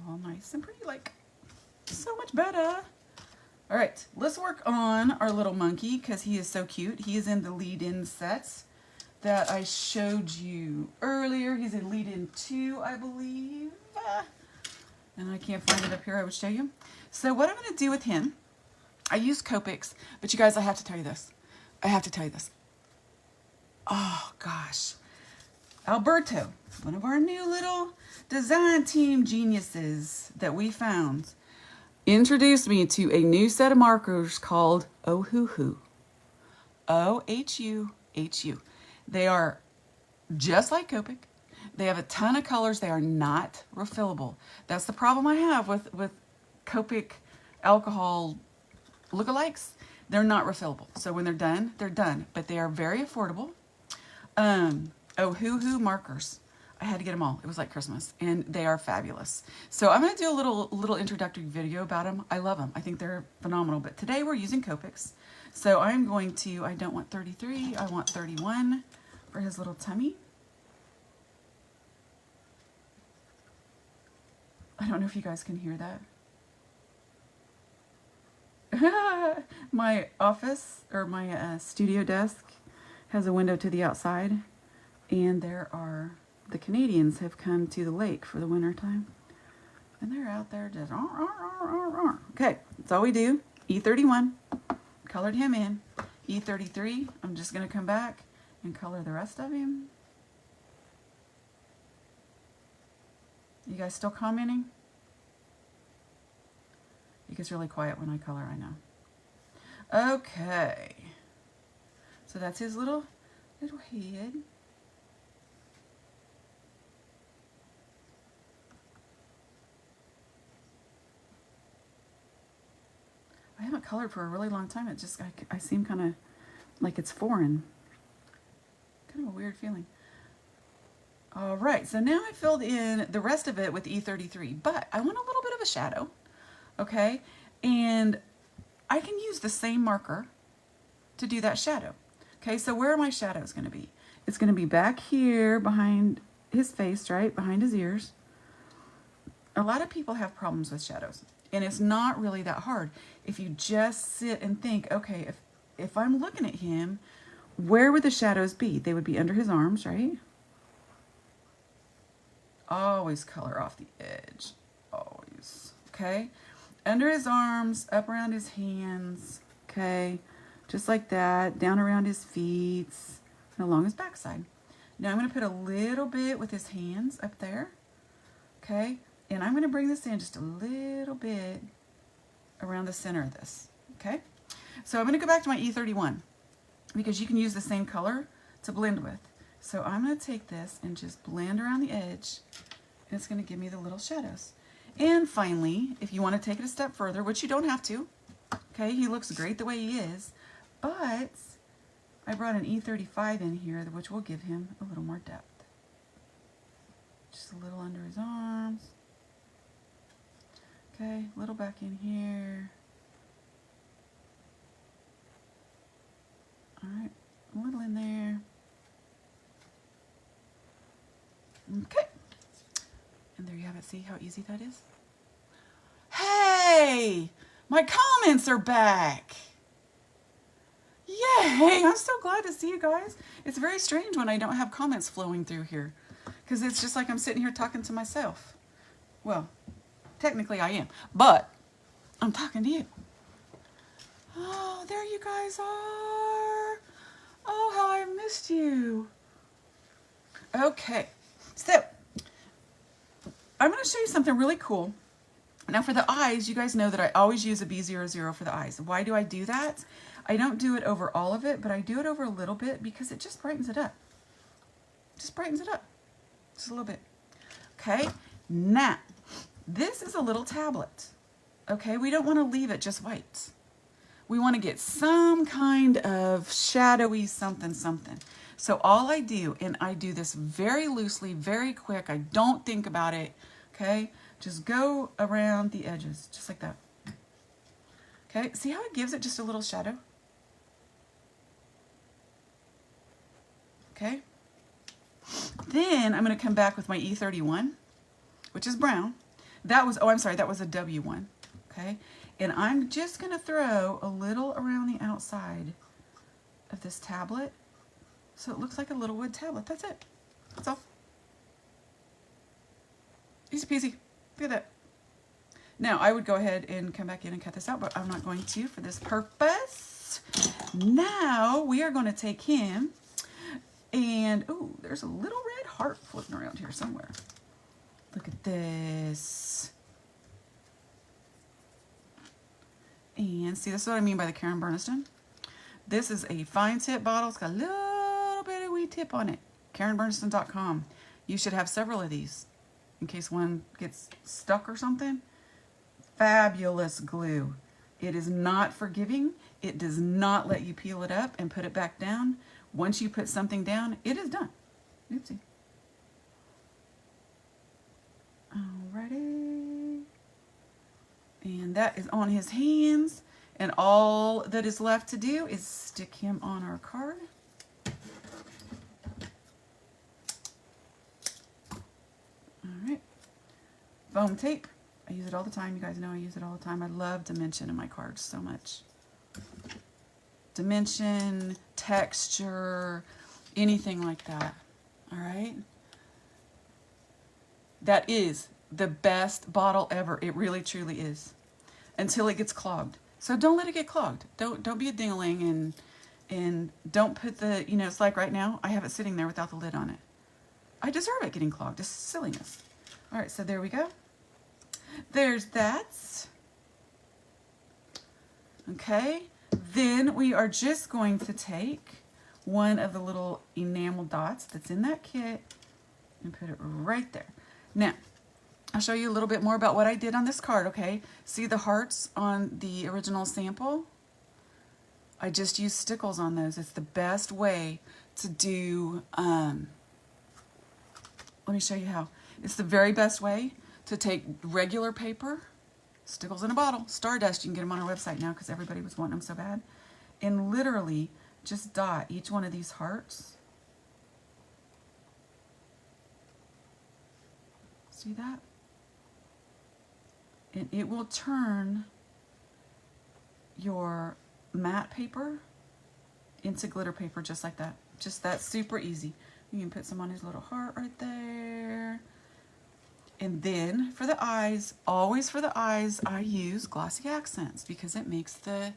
All nice and pretty, like so much better. All right, let's work on our little monkey because he is so cute. He is in the lead-in set that I showed you earlier. He's in lead-in 2, I believe. And I can't find it up here. I would show you. So what I'm going to do with him, I used Copics, but you guys, I have to tell you this. I have to tell you this. Oh, gosh. Alberto, one of our new little design team geniuses that we found, introduced me to a new set of markers called OOAK. OOAK. They are just like Copic. They have a ton of colors. They are not refillable. That's the problem I have with Copic alcohol lookalikes. They're not refillable. So when they're done, they're done. But they are very affordable. OOAK markers. I had to get them all. It was like Christmas, and they are fabulous. So I'm going to do a little introductory video about them. I love them. I think they're phenomenal. But today we're using Copics. So I'm going to, I don't want 33, I want 31 for his little tummy. I don't know if you guys can hear that. My office, or my studio desk, has a window to the outside, and the Canadians have come to the lake for the winter time, and they're out there just okay, that's all we do. E31, colored him in. E33, I'm just going to come back and color the rest of him. You guys still commenting? It gets really quiet when I color, I know. Okay, so that's his little head. I haven't colored for a really long time. It just, I seem kind of like it's foreign. Kind of a weird feeling. All right, so now I filled in the rest of it with E33, but I want a little bit of a shadow, okay? And I can use the same marker to do that shadow. Okay, so where are my shadows going to be? It's going to be back here behind his face, right? Behind his ears. A lot of people have problems with shadows, and it's not really that hard. If you just sit and think, okay, if I'm looking at him, where would the shadows be? They would be under his arms, right? Always color off the edge, always, okay? Under his arms, up around his hands, okay? Just like that, down around his feet, and along his backside. Now I'm going to put a little bit with his hands up there, okay? And I'm going to bring this in just a little bit around the center of this, okay? So I'm going to go back to my E31 because you can use the same color to blend with. So I'm going to take this and just blend around the edge, and it's going to give me the little shadows. And finally, if you want to take it a step further, which you don't have to, okay, he looks great the way he is, but I brought an E35 in here, which will give him a little more depth. Just a little under his arms. Okay, a little back in here. All right, a little in there. Okay, and there you have it. See how easy that is? Hey, my comments are back. Dang, I'm so glad to see you guys. It's very strange when I don't have comments flowing through here, because it's just like I'm sitting here talking to myself. Well, technically I am, but I'm talking to you. Oh, there you guys are. Oh, how I missed you. Okay, so I'm going to show you something really cool. Now for the eyes, you guys know that I always use a B00 for the eyes. Why do I do that? I don't do it over all of it, but I do it over a little bit because it just brightens it up. Just brightens it up. Just a little bit. Okay, now this is a little tablet. Okay, we don't want to leave it just white. We want to get some kind of shadowy something. So all I do, and I do this very loosely, very quick, I don't think about it, okay? Just go around the edges, just like that. Okay, see how it gives it just a little shadow? Okay. Then I'm going to come back with my E31, which is brown. That was, oh, I'm sorry, that was a W1. Okay. And I'm just going to throw a little around the outside of this tablet so it looks like a little wood tablet. That's it. That's all. Easy peasy. Look at that. Now, I would go ahead and come back in and cut this out, but I'm not going to for this purpose. Now, we are going to take him and, oh, there's a little red heart floating around here somewhere. Look at this. And see, this is what I mean by the Karen Burniston. This is a fine tip bottle. It's got a little bit of wee tip on it. KarenBurniston.com. You should have several of these in case one gets stuck or something. Fabulous glue. It is not forgiving. It does not let you peel it up and put it back down. Once you put something down, it is done. Oopsie. Alrighty. And that is on his hands. And all that is left to do is stick him on our card. Alright. Foam tape. I use it all the time. You guys know I use it all the time. I love dimension in my cards so much. Dimension, texture, anything like that. Alright. That is the best bottle ever. It really truly is. Until it gets clogged. So don't let it get clogged. Don't be a ding-a-ling and don't put the, you know, it's like right now, I have it sitting there without the lid on it. I deserve it getting clogged. It's silliness. All right, so there we go. There's that. Okay. Then we are just going to take one of the little enamel dots that's in that kit and put it right there. Now, I'll show you a little bit more about what I did on this card, okay? See the hearts on the original sample? I just used stickles on those. It's the best way to do, let me show you how. It's the very best way to take regular paper, stickles in a bottle, Stardust, you can get them on our website now because everybody was wanting them so bad, and literally just dot each one of these hearts. See that? And it will turn your matte paper into glitter paper just like that. Just that super easy. You can put some on his little heart right there. And then for the eyes, always for the eyes, I use glossy accents because it makes the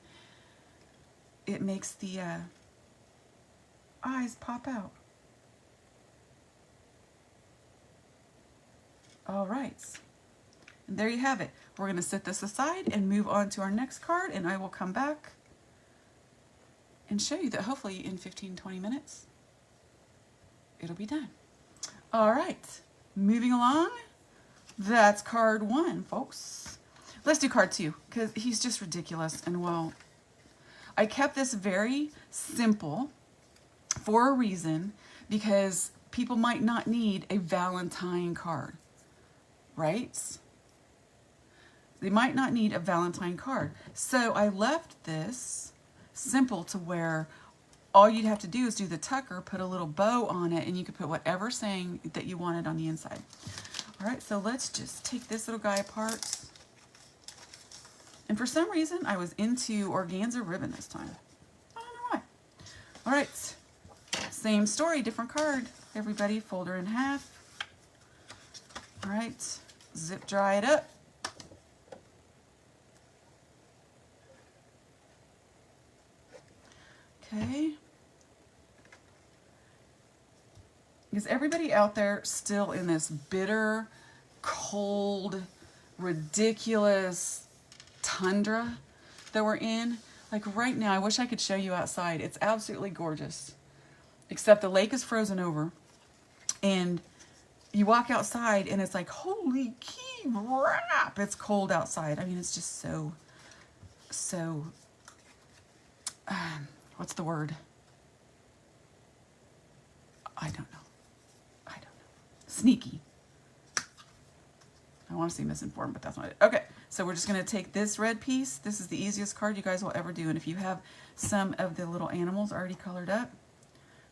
eyes pop out. All right. And there you have it. We're going to set this aside and move on to our next card, and I will come back and show you that hopefully in 15-20 minutes it'll be done. All right, moving along. That's card 1, folks. Let's do card 2 because he's just ridiculous. And well, I kept this very simple for a reason because people might not need a Valentine card, right? They might not need a Valentine card. So I left this simple to where all you'd have to do is do the tucker, put a little bow on it, and you could put whatever saying that you wanted on the inside. All right, so let's just take this little guy apart. And for some reason, I was into organza ribbon this time. I don't know why. All right, same story, different card. Everybody, fold her in half. All right, zip dry it up. Okay. Is everybody out there still in this bitter, cold, ridiculous tundra that we're in? Like right now, I wish I could show you outside. It's absolutely gorgeous. Except the lake is frozen over. And you walk outside and it's like, holy crap, it's cold outside. I mean, it's just so, what's the word? I don't know. Sneaky. I want to say misinformed, but that's not it. Okay, so we're just going to take this red piece. This is the easiest card you guys will ever do. And if you have some of the little animals already colored up,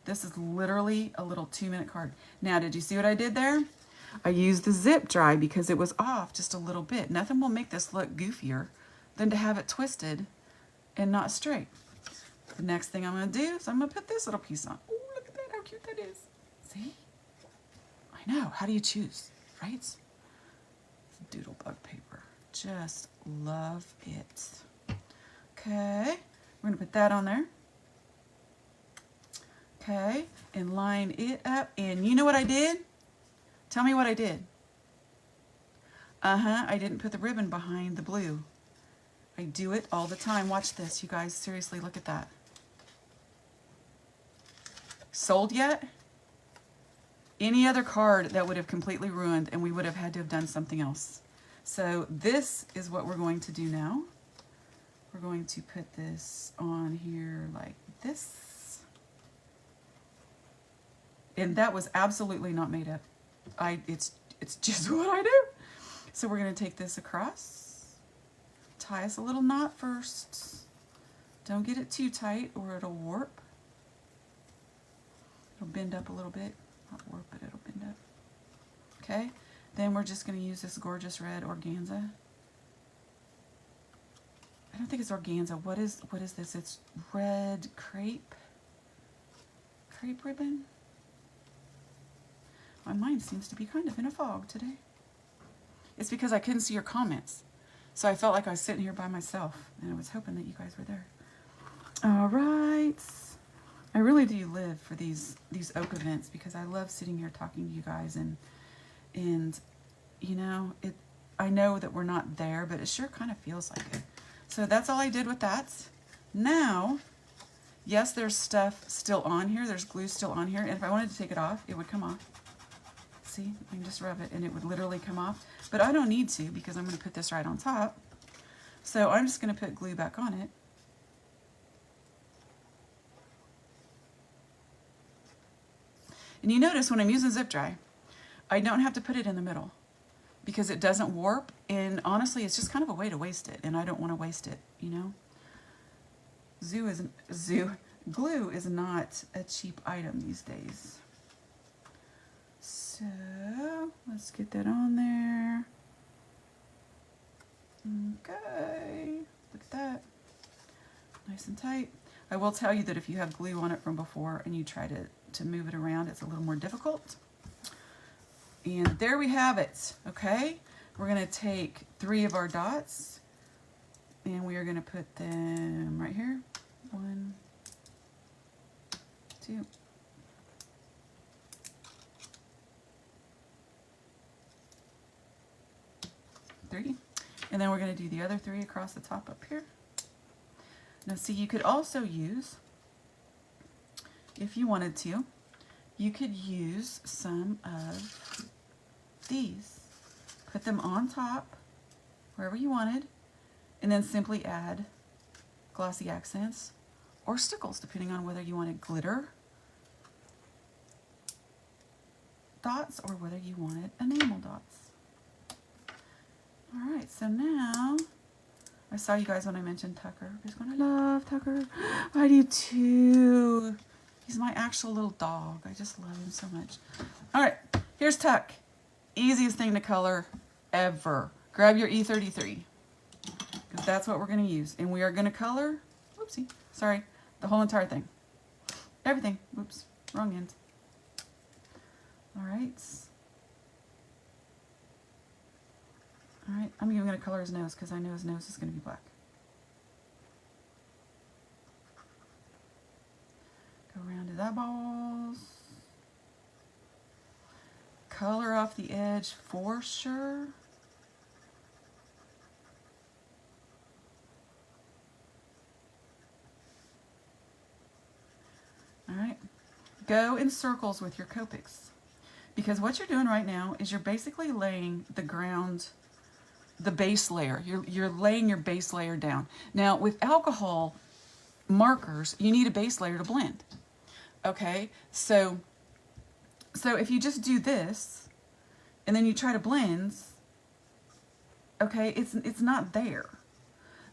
this is literally a little 2-minute card. Now, did you see what I did there? I used the zip dry because it was off just a little bit. Nothing will make this look goofier than to have it twisted and not straight. The next thing I'm going to do is I'm going to put this little piece on. Oh, look at that, how cute that is. See? I know. How do you choose, right? It's doodlebug paper. Just love it. Okay, we're going to put that on there. Okay, and line it up. And you know what I did? Tell me what I did. I didn't put the ribbon behind the blue. I do it all the time. Watch this, you guys. Seriously, look at that. Sold yet? Any other card that would have completely ruined and we would have had to have done something else. So this is what we're going to do now. We're going to put this on here like this. And that was absolutely not made up. It's just what I do. So we're going to take this across. Tie us a little knot first. Don't get it too tight or it'll warp. It'll bend up a little bit. Not warp, but it'll bend up. Okay, then we're just going to use this gorgeous red organza. I don't think it's organza. What is this? It's red crepe ribbon. My mind seems to be kind of in a fog today. It's because I couldn't see your comments, so I felt like I was sitting here by myself, and I was hoping that you guys were there. All right. I really do live for these OAK events because I love sitting here talking to you guys and you know, I know that we're not there, but it sure kind of feels like it. So that's all I did with that. Now, yes, there's stuff still on here. There's glue still on here, and if I wanted to take it off, it would come off. See, I can just rub it and it would literally come off, but I don't need to because I'm going to put this right on top. So I'm just going to put glue back on it. And you notice when I'm using zip dry, I don't have to put it in the middle because it doesn't warp. And honestly, it's just kind of a way to waste it. And I don't want to waste it, you know. Glue is not a cheap item these days. So let's get that on there. Okay, look at that. Nice and tight. I will tell you that if you have glue on it from before and you try to move it around, it's a little more difficult. And there we have it, okay? We're gonna take 3 of our dots and we are gonna put them right here. 1, 2. 3. And then we're gonna do the other 3 across the top up here. Now see, you could also use, if you wanted to, you could use some of these. Put them on top, wherever you wanted, and then simply add glossy accents or stickles, depending on whether you wanted glitter dots or whether you wanted enamel dots. All right, so now, I saw you guys when I mentioned Tucker. He's going, I love Tucker. I do too. He's my actual little dog. I just love him so much. All right, here's Tuck. Easiest thing to color ever. Grab your E33 because that's what we're going to use. And we are going to color, whoopsie, sorry, the whole entire thing. Everything. Oops, wrong end. All right. All right, I'm even going to color his nose because I know his nose is going to be black. Go around his eyeballs. Color off the edge for sure. All right, go in circles with your Copics, because what you're doing right now is you're basically laying the ground, the base layer. You're laying your base layer down. Now with alcohol markers, you need a base layer to blend. Okay, so if you just do this and then you try to blend, okay, it's not there.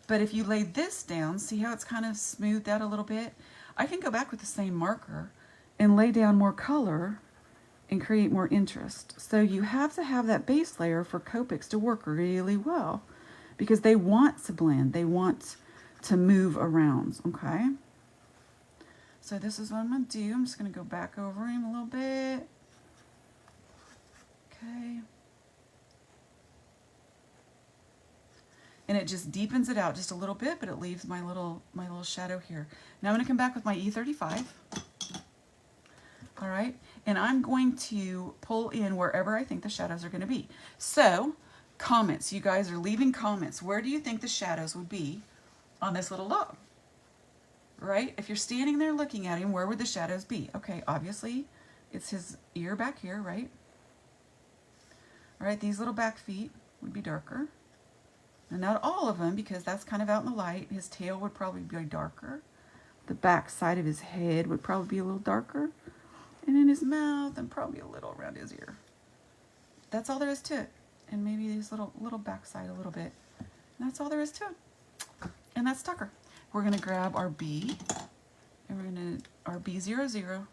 But if you lay this down, see how it's kind of smoothed out a little bit? I can go back with the same marker and lay down more color and create more interest. So you have to have that base layer for Copics to work really well, because they want to blend. They want to move around, okay? So this is what I'm going to do. I'm just going to go back over him a little bit. Okay. And it just deepens it out just a little bit, but it leaves my little shadow here. Now I'm going to come back with my E35. All right, and I'm going to pull in wherever I think the shadows are going to be. So, comments. You guys are leaving comments. Where do you think the shadows would be on this little dog? Right? If you're standing there looking at him, where would the shadows be? Okay, obviously, it's his ear back here, right? All right, these little back feet would be darker. And not all of them, because that's kind of out in the light. His tail would probably be darker. The back side of his head would probably be a little darker. And in his mouth, and probably a little around his ear. That's all there is to it. And maybe his little backside a little bit. And that's all there is to it. And that's Tucker. We're going to grab our B. And we're going to, our B00.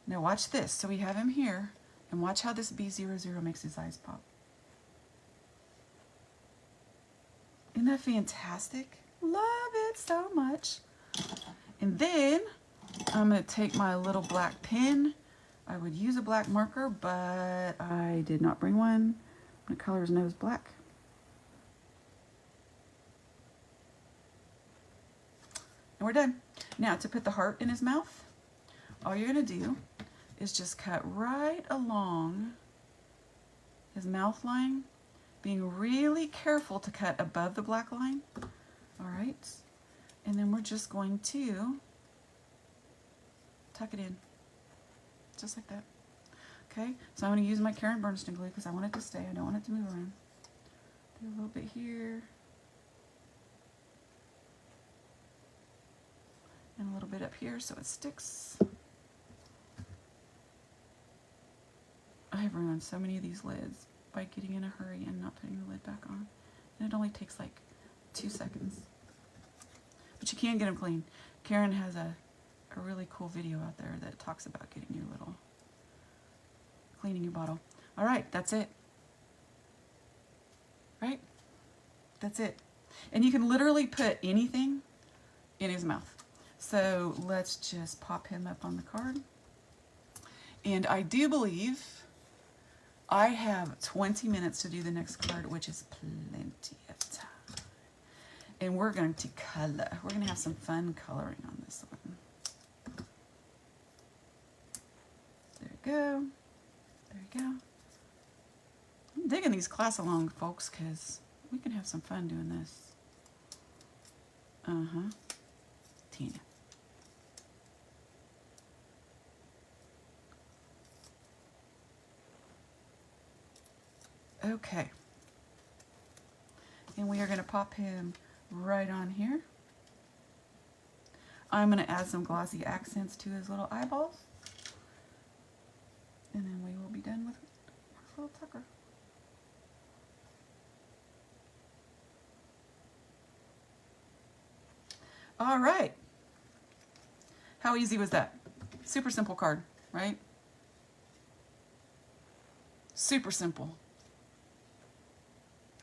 Now watch this. So we have him here. And watch how this B00 makes his eyes pop. Isn't that fantastic? Love it so much. And then I'm going to take my little black pen. I would use a black marker, but I did not bring one. I'm going to color his nose black. And we're done. Now to put the heart in his mouth, all you're going to do is just cut right along his mouth line, being really careful to cut above the black line. All right. And then we're just going to tuck it in, just like that. Okay, so I'm going to use my Karen Bernstein glue because I want it to stay. I don't want it to move around. Do a little bit here. And a little bit up here so it sticks. I have ruined so many of these lids by getting in a hurry and not putting the lid back on. And it only takes like 2 seconds. But you can get them clean. Karen has a really cool video out there that talks about getting your little, cleaning your bottle. All right, that's it. Right? That's it. And you can literally put anything in his mouth. So let's just pop him up on the card. And I do believe I have 20 minutes to do the next card, which is plenty of time. And we're going to color. We're going to have some fun coloring on this one. There we go. There we go. I'm digging these class along, folks, because we can have some fun doing this. Uh-huh. Tina. Okay. And we are going to pop him right on here. I'm going to add some glossy accents to his little eyeballs. And then we will be done with little Tucker. All right. How easy was that? Super simple card, right? Super simple.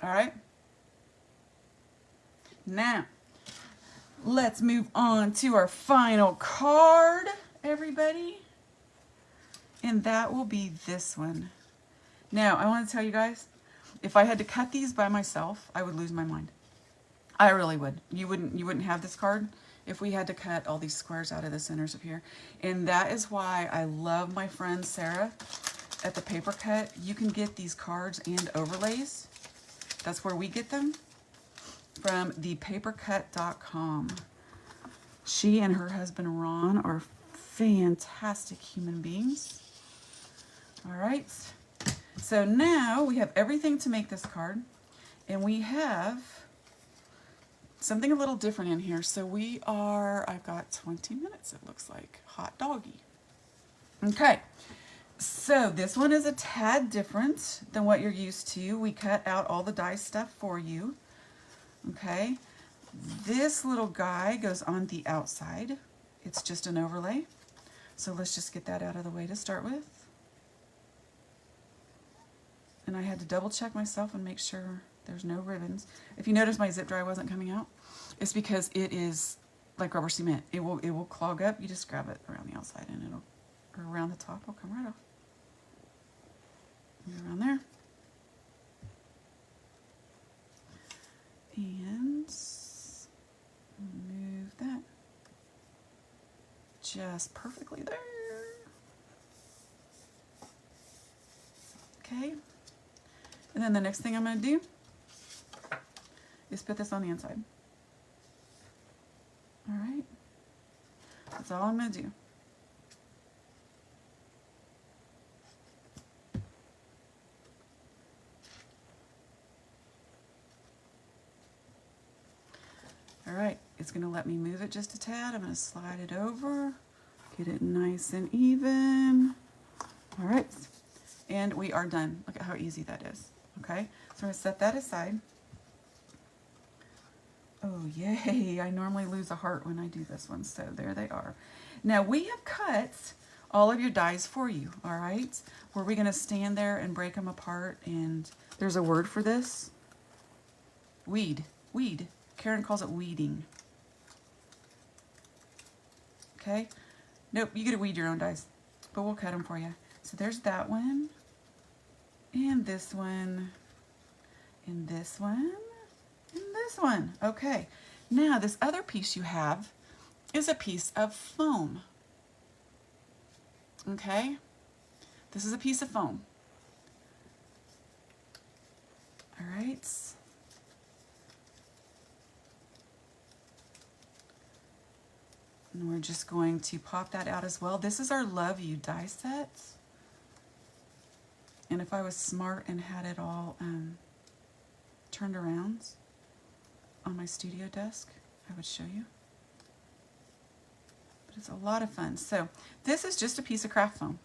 All right. Now, let's move on to our final card. everybody. And that will be this one. Now, I want to tell you guys, if I had to cut these by myself, I would lose my mind. I really would. You wouldn't have this card if we had to cut all these squares out of the centers up here. And that is why I love my friend Sarah at the Paper Cut. You can get these cards and overlays. That's where we get them, from thepapercut.com. She and her husband Ron are fantastic human beings. All right. So now we have everything to make this card, and we have something a little different in here. So I've got 20 minutes, it looks like. Hot doggy. Okay. So this one is a tad different than what you're used to. We cut out all the die stuff for you. Okay. This little guy goes on the outside. It's just an overlay. So let's just get that out of the way to start with. And I had to double check myself and make sure there's no ribbons. If you notice my zip dry wasn't coming out, it's because it is like rubber cement. It will clog up. You just grab it around the outside and or around the top, it'll come right off. And around there. And move that just perfectly there. Okay. And then the next thing I'm going to do is put this on the inside. All right. That's all I'm going to do. All right. It's going to let me move it just a tad. I'm going to slide it over, get it nice and even. All right. And we are done. Look at how easy that is. Okay, so I'm going to set that aside. Oh, yay. I normally lose a heart when I do this one, so there they are. Now, we have cut all of your dies for you, all right? Were we going to stand there and break them apart? And there's a word for this. Weed. Weed. Karen calls it weeding. Okay? Nope, you get to weed your own dies, but we'll cut them for you. So there's that one. And this one, and this one, and this one. Okay, now this other piece you have is a piece of foam. Okay, this is a piece of foam. All right. And we're just going to pop that out as well. This is our Love You die set. And if I was smart and had it all turned around on my studio desk, I would show you. But it's a lot of fun. So this is just a piece of craft foam.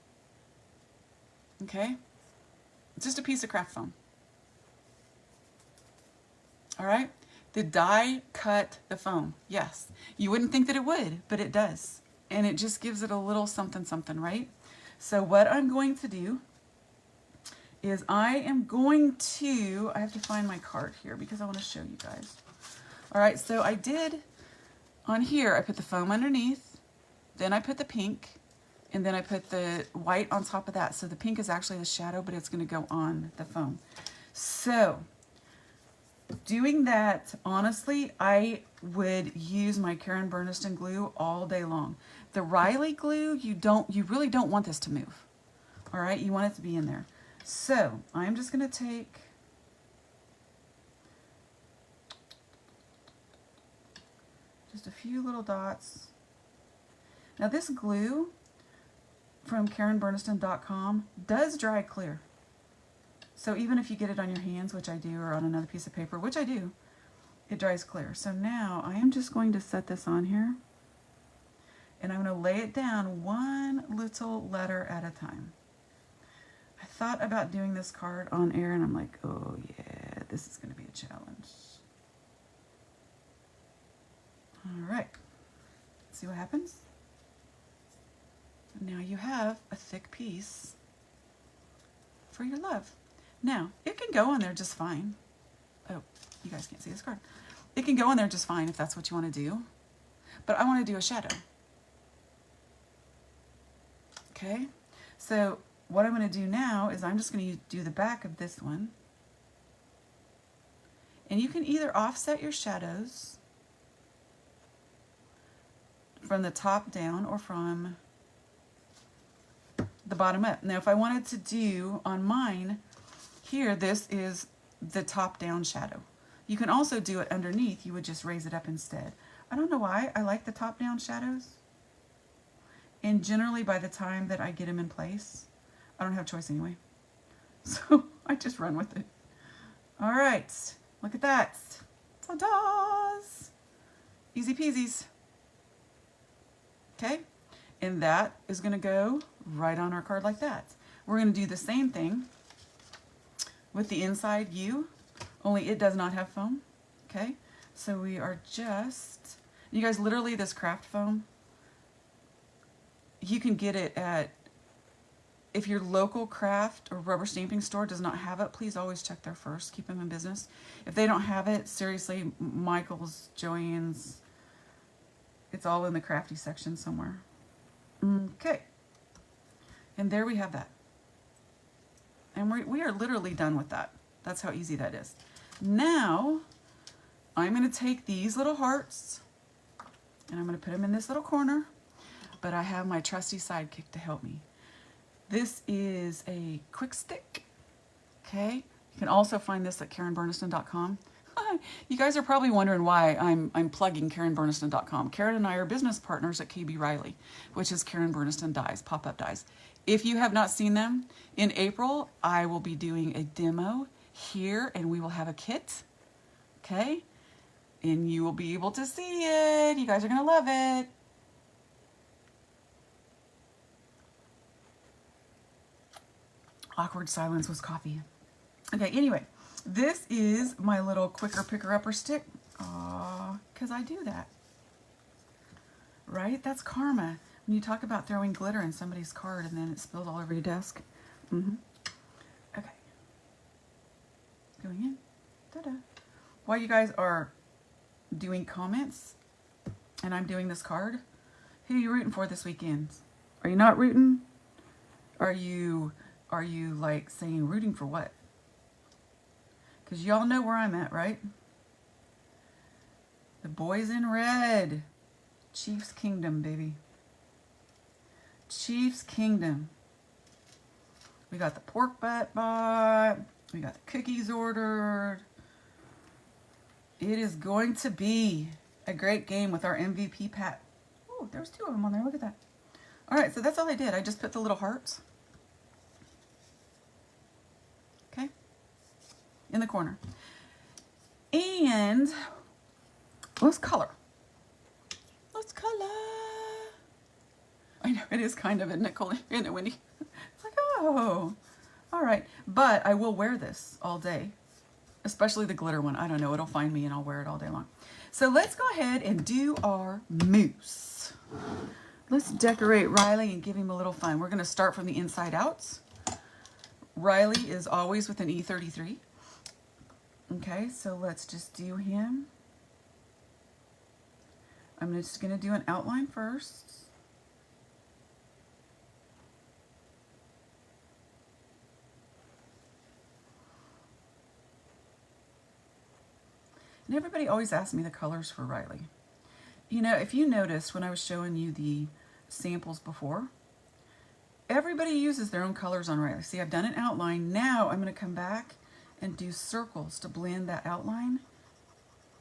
Okay? Just a piece of craft foam. All right? The die cut the foam. Yes. You wouldn't think that it would, but it does. And it just gives it a little something something, right? So what I'm going to do is I have to find my card here because I want to show you guys. All right, so I did, on here, I put the foam underneath, then I put the pink, and then I put the white on top of that. So the pink is actually the shadow, but it's going to go on the foam. So doing that, honestly, I would use my Karen Berniston glue all day long. The Riley glue, you really don't want this to move. All right, you want it to be in there. So I'm just going to take just a few little dots. Now this glue from KarenBerniston.com does dry clear. So even if you get it on your hands, which I do, or on another piece of paper, which I do, it dries clear. So now I am just going to set this on here, and I'm going to lay it down one little letter at a time. I thought about doing this card on air, and I'm like, oh yeah, this is going to be a challenge. All right, see what happens? Now you have a thick piece for your love. Now, it can go on there just fine. Oh, you guys can't see this card. It can go on there just fine if that's what you want to do. But I want to do a shadow. Okay, so what I'm going to do now is I'm just going to do the back of this one. And you can either offset your shadows from the top down or from the bottom up. Now, if I wanted to do on mine here, this is the top down shadow. You can also do it underneath. You would just raise it up instead. I don't know why I like the top down shadows. And generally by the time that I get them in place, I don't have a choice anyway. So I just run with it. All right, look at that. Ta-da's! Easy peasies. Okay, and that is going to go right on our card like that. We're going to do the same thing with the inside U, only it does not have foam. Okay, so we are just, you guys, literally this craft foam, you can get it at, if your local craft or rubber stamping store does not have it, please always check there first. Keep them in business. If they don't have it, seriously, Michael's, Joann's, it's all in the crafty section somewhere. Okay. And there we have that. And we are literally done with that. That's how easy that is. Now, I'm going to take these little hearts and I'm going to put them in this little corner. But I have my trusty sidekick to help me. This is a quick stick. Okay. You can also find this at KarenBurniston.com. You guys are probably wondering why I'm plugging KarenBurniston.com. Karen and I are business partners at KB Riley, which is Karen Burniston Dies, pop-up dies. If you have not seen them, in April, I will be doing a demo here and we will have a kit. Okay. And you will be able to see it. You guys are going to love it. Awkward silence was coffee. Okay, anyway, this is my little quicker picker-upper stick. Aw, because I do that. Right? That's karma. When you talk about throwing glitter in somebody's card and then it spills all over your desk. Okay. Going in. Ta-da. While you guys are doing comments and I'm doing this card, who are you rooting for this weekend? Are you not rooting? Are you like saying rooting for what? Because y'all know where I'm at, right? The boys in red. Chief's Kingdom, baby. Chief's Kingdom. We got the pork butt bought. We got the cookies ordered. It is going to be a great game with our MVP Pat. Oh, there's 2 of them on there. Look at that. All right, so that's all I did. I just put the little hearts. Okay. In the corner. And let's color. Let's color. I know it is kind of, isn't it, Wendy? It's like, oh, all right. But I will wear this all day, especially the glitter one. I don't know. It'll find me and I'll wear it all day long. So let's go ahead and do our mousse. Let's decorate Riley and give him a little fun. We're going to start from the inside out. Riley is always with an E33. Okay, so let's just do him. I'm just going to do an outline first. And everybody always asks me the colors for Riley. You know, if you noticed when I was showing you the samples before, everybody uses their own colors on Riley. See, I've done an outline. Now I'm going to come back and do circles to blend that outline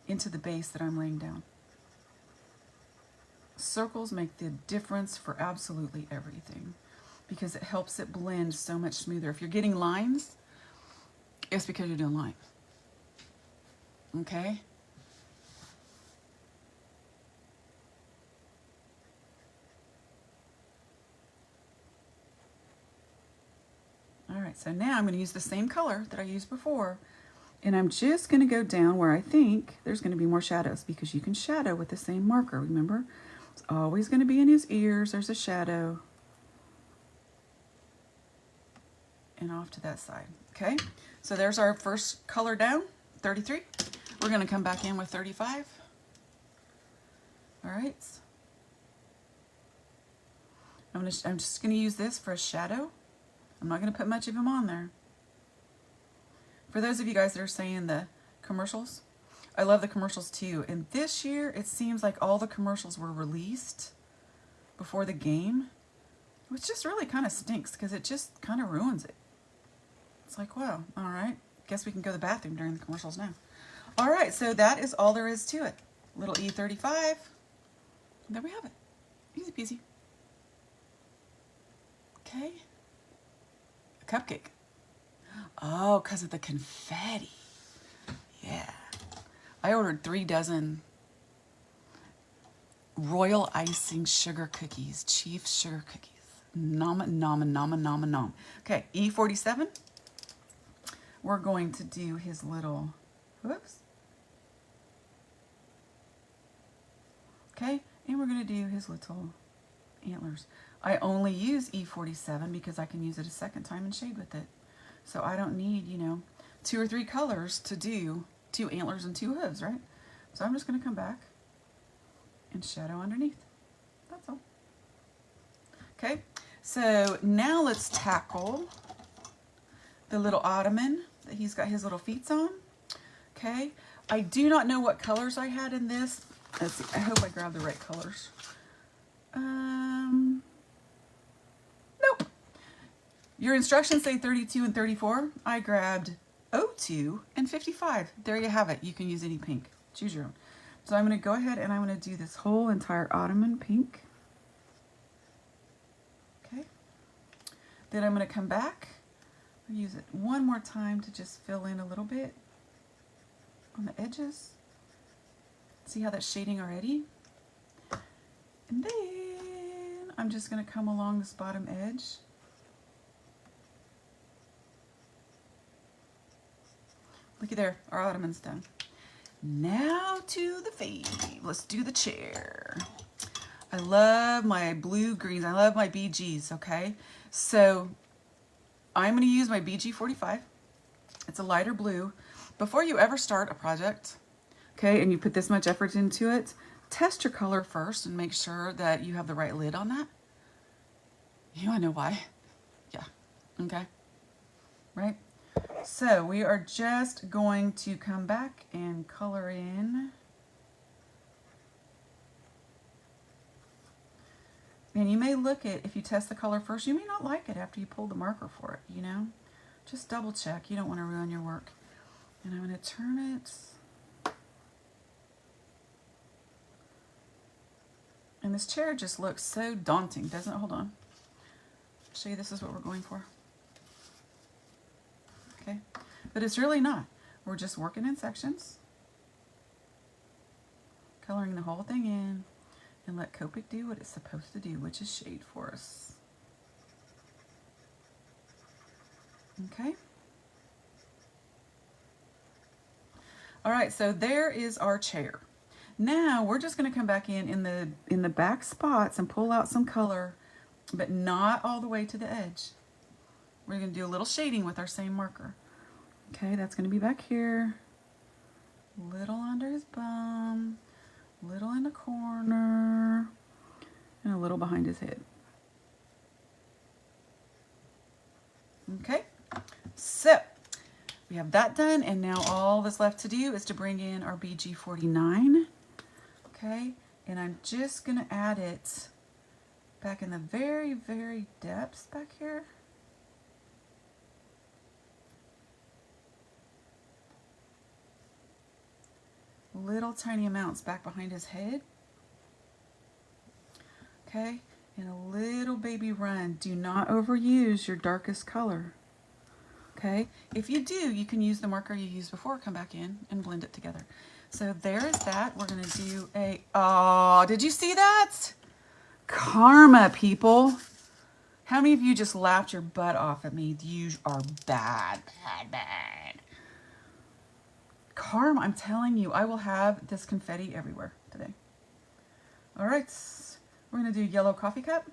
into the base that I'm laying down. Circles make the difference for absolutely everything because it helps it blend so much smoother. If you're getting lines, it's because you're doing lines. Okay? All right, so now I'm going to use the same color that I used before, and I'm just going to go down where I think there's going to be more shadows because you can shadow with the same marker, remember? It's always going to be in his ears. There's a shadow. And off to that side. Okay, so there's our first color down, 33. We're going to come back in with 35. All right. I'm just gonna use this for a shadow. I'm not gonna put much of him on there. For those of you guys that are saying the commercials, I love the commercials too. And this year, it seems like all the commercials were released before the game, which just really kind of stinks because it just kind of ruins it. It's like, wow, all right. Guess we can go to the bathroom during the commercials now. All right, so that is all there is to it. Little E35. There we have it. Easy peasy. Okay. A cupcake. Oh, because of the confetti. Yeah. I ordered 3 dozen royal icing sugar cookies. Chief sugar cookies. Nom, nom, nom, nom, nom. Okay, E47. We're going to do his little, whoops. Okay, and we're going to do his little antlers. I only use E47 because I can use it a second time and shade with it. So I don't need, 2 or 3 colors to do 2 antlers and 2 hooves, right? So I'm just going to come back and shadow underneath. That's all. Okay, so now let's tackle the little ottoman that he's got his little feet on. Okay, I do not know what colors I had in this. Let's see, I hope I grabbed the right colors. Nope. Your instructions say 32 and 34. I grabbed 02 and 55. There you have it. You can use any pink. Choose your own. So I'm going to go ahead and I'm going to do this whole entire ottoman pink. Okay. Then I'm going to come back. I'll use it one more time to just fill in a little bit on the edges. See how that's shading already? And then I'm just going to come along this bottom edge. Looky there, our ottoman's done. Now to the fave. Let's do the chair. I love my blue greens. I love my BGs, okay? So I'm going to use my BG45. It's a lighter blue. Before you ever start a project, okay, and you put this much effort into it, test your color first and make sure that you have the right lid on that. You want to know why? Yeah, okay, right? So we are just going to come back and color in. And you may look at, if you test the color first, you may not like it after you pull the marker for it, Just double check. You don't want to ruin your work. And I'm going to turn it. And this chair just looks so daunting, doesn't it? Hold on. I'll show you this is what we're going for. Okay. But it's really not. We're just working in sections. Coloring the whole thing in. And let Copic do what it's supposed to do, which is shade for us. Okay. All right, so there is our chair. Now we're just going to come back in the back spots and pull out some color, but not all the way to the edge. We're going to do a little shading with our same marker. Okay, that's going to be back here. Little under his bum, little in the corner, and a little behind his head. Okay, so we have that done, and now all that's left to do is to bring in our BG49. Okay, and I'm just going to add it back in the very, very depths back here. Little tiny amounts back behind his head. Okay, and a little baby run. Do not overuse your darkest color. Okay, if you do, you can use the marker you used before, come back in and blend it together. So there is that. We're going to do a, oh, did you see that? Karma, people. How many of you just laughed your butt off at me? You are bad, bad, bad. Karma, I'm telling you, I will have this confetti everywhere today. All right, we're going to do yellow coffee cup.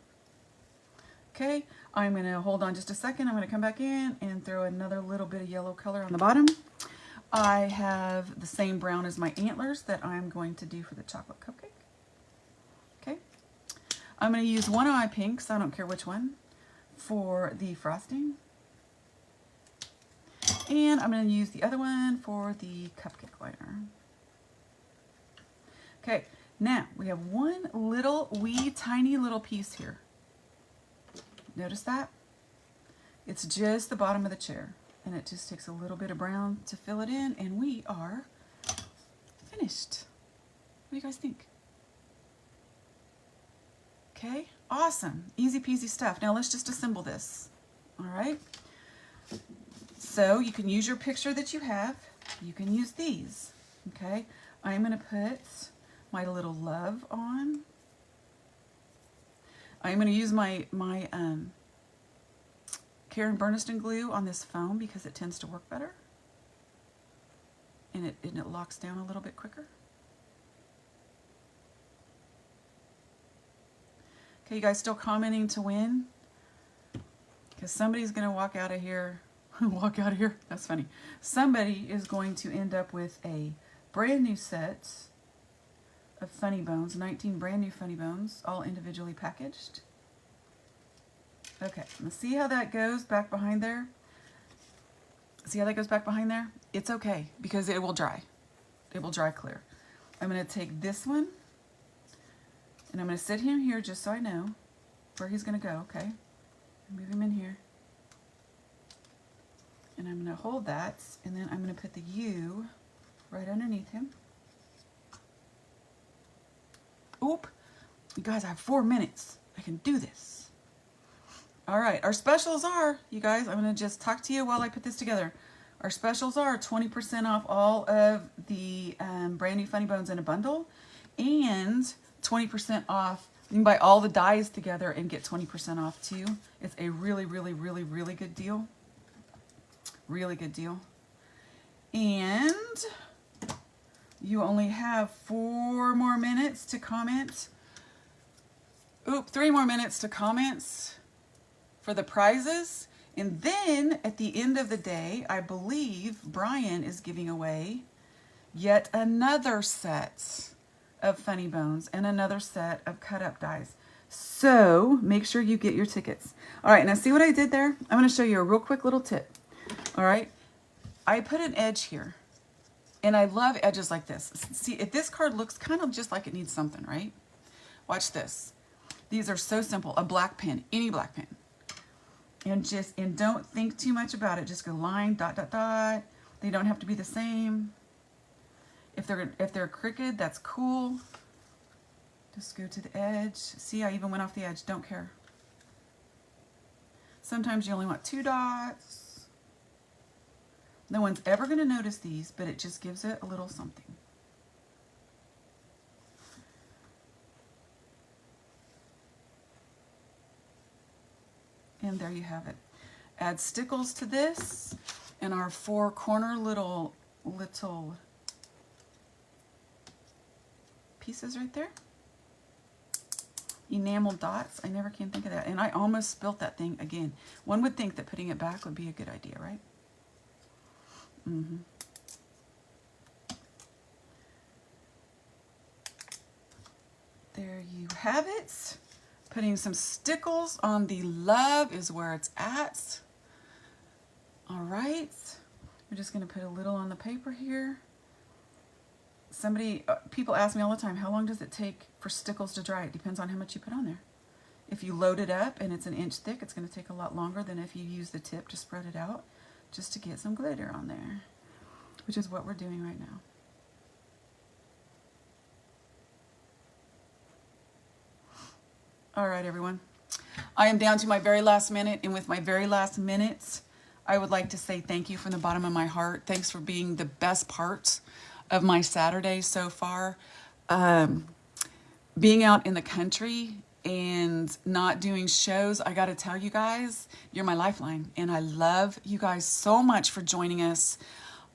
Okay, I'm going to hold on just a second. I'm going to come back in and throw another little bit of yellow color on the bottom. I have the same brown as my antlers that I'm going to do for the chocolate cupcake. Okay, I'm going to use one of my pinks, I don't care which one, for the frosting. And I'm going to use the other one for the cupcake liner. Okay, now we have one little wee tiny little piece here. Notice that? It's just the bottom of the chair. And it just takes a little bit of brown to fill it in, and we are finished. What do you guys think? Okay, awesome. Easy peasy stuff. Now let's just assemble this. All right. So you can use your picture that you have. You can use these. Okay, I'm going to put my little love on. I'm going to use my Karen Berniston glue on this foam because it tends to work better. And it locks down a little bit quicker. Okay, you guys still commenting to win? Because somebody's going to walk out of here. Walk out of here? That's funny. Somebody is going to end up with a brand new set of Funny Bones, 19 brand new Funny Bones, all individually packaged. Okay, let's see how that goes back behind there. See how that goes back behind there? It's okay because it will dry. It will dry clear. I'm going to take this one and I'm going to sit him here just so I know where he's going to go. Okay, move him in here. And I'm going to hold that, and then I'm going to put the U right underneath him. Oop! You guys, I have 4 minutes. I can do this. All right, our specials are, you guys, I'm going to just talk to you while I put this together. Our specials are 20% off all of the brand new Funny Bones in a bundle, and 20% off. You can buy all the dies together and get 20% off too. It's a really, really, really, really good deal. Really good deal. And you only have 4 more minutes to comment. Oop, 3 more minutes to comments for the prizes. And then at the end of the day, I believe Brian is giving away yet another set of Funny Bones and another set of cut up dies. So make sure you get your tickets. All right, now see what I did there? I'm going to show you a real quick little tip. All right, I put an edge here, and I love edges like this. See, if this card looks kind of just like it needs something, right? Watch this. These are so simple. A black pen, any black pen. And don't think too much about it. Just go line, dot, dot, dot. They don't have to be the same. If they're crooked, that's cool. Just go to the edge. See, I even went off the edge. Don't care. Sometimes you only want 2 dots. No one's ever going to notice these, but it just gives it a little something. And there you have it. Add stickles to this and our 4 corner little pieces right there. Enamel dots. I never can think of that. And I almost spilt that thing again. One would think that putting it back would be a good idea, right? Mm-hmm. There you have it. Putting some stickles on the love is where it's at. All right. We're just going to put a little on the paper here. People ask me all the time, how long does it take for stickles to dry? It depends on how much you put on there. If you load it up and it's an inch thick, it's going to take a lot longer than if you use the tip to spread it out just to get some glitter on there, which is what we're doing right now. All right, everyone. I am down to my very last minute, and with my very last minutes, I would like to say thank you from the bottom of my heart. Thanks for being the best part of my Saturday so far. Being out in the country and not doing shows, I got to tell you guys, you're my lifeline, and I love you guys so much for joining us.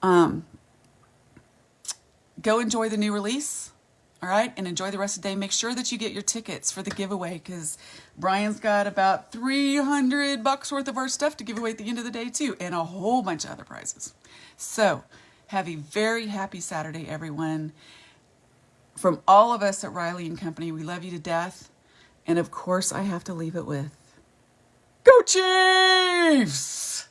Go enjoy the new release. All right, and enjoy the rest of the day. Make sure that you get your tickets for the giveaway because Brian's got about $300 worth of our stuff to give away at the end of the day too, and a whole bunch of other prizes. So have a very happy Saturday, everyone. From all of us at Riley & Company, we love you to death, And of course, I have to leave it with, Go Chiefs!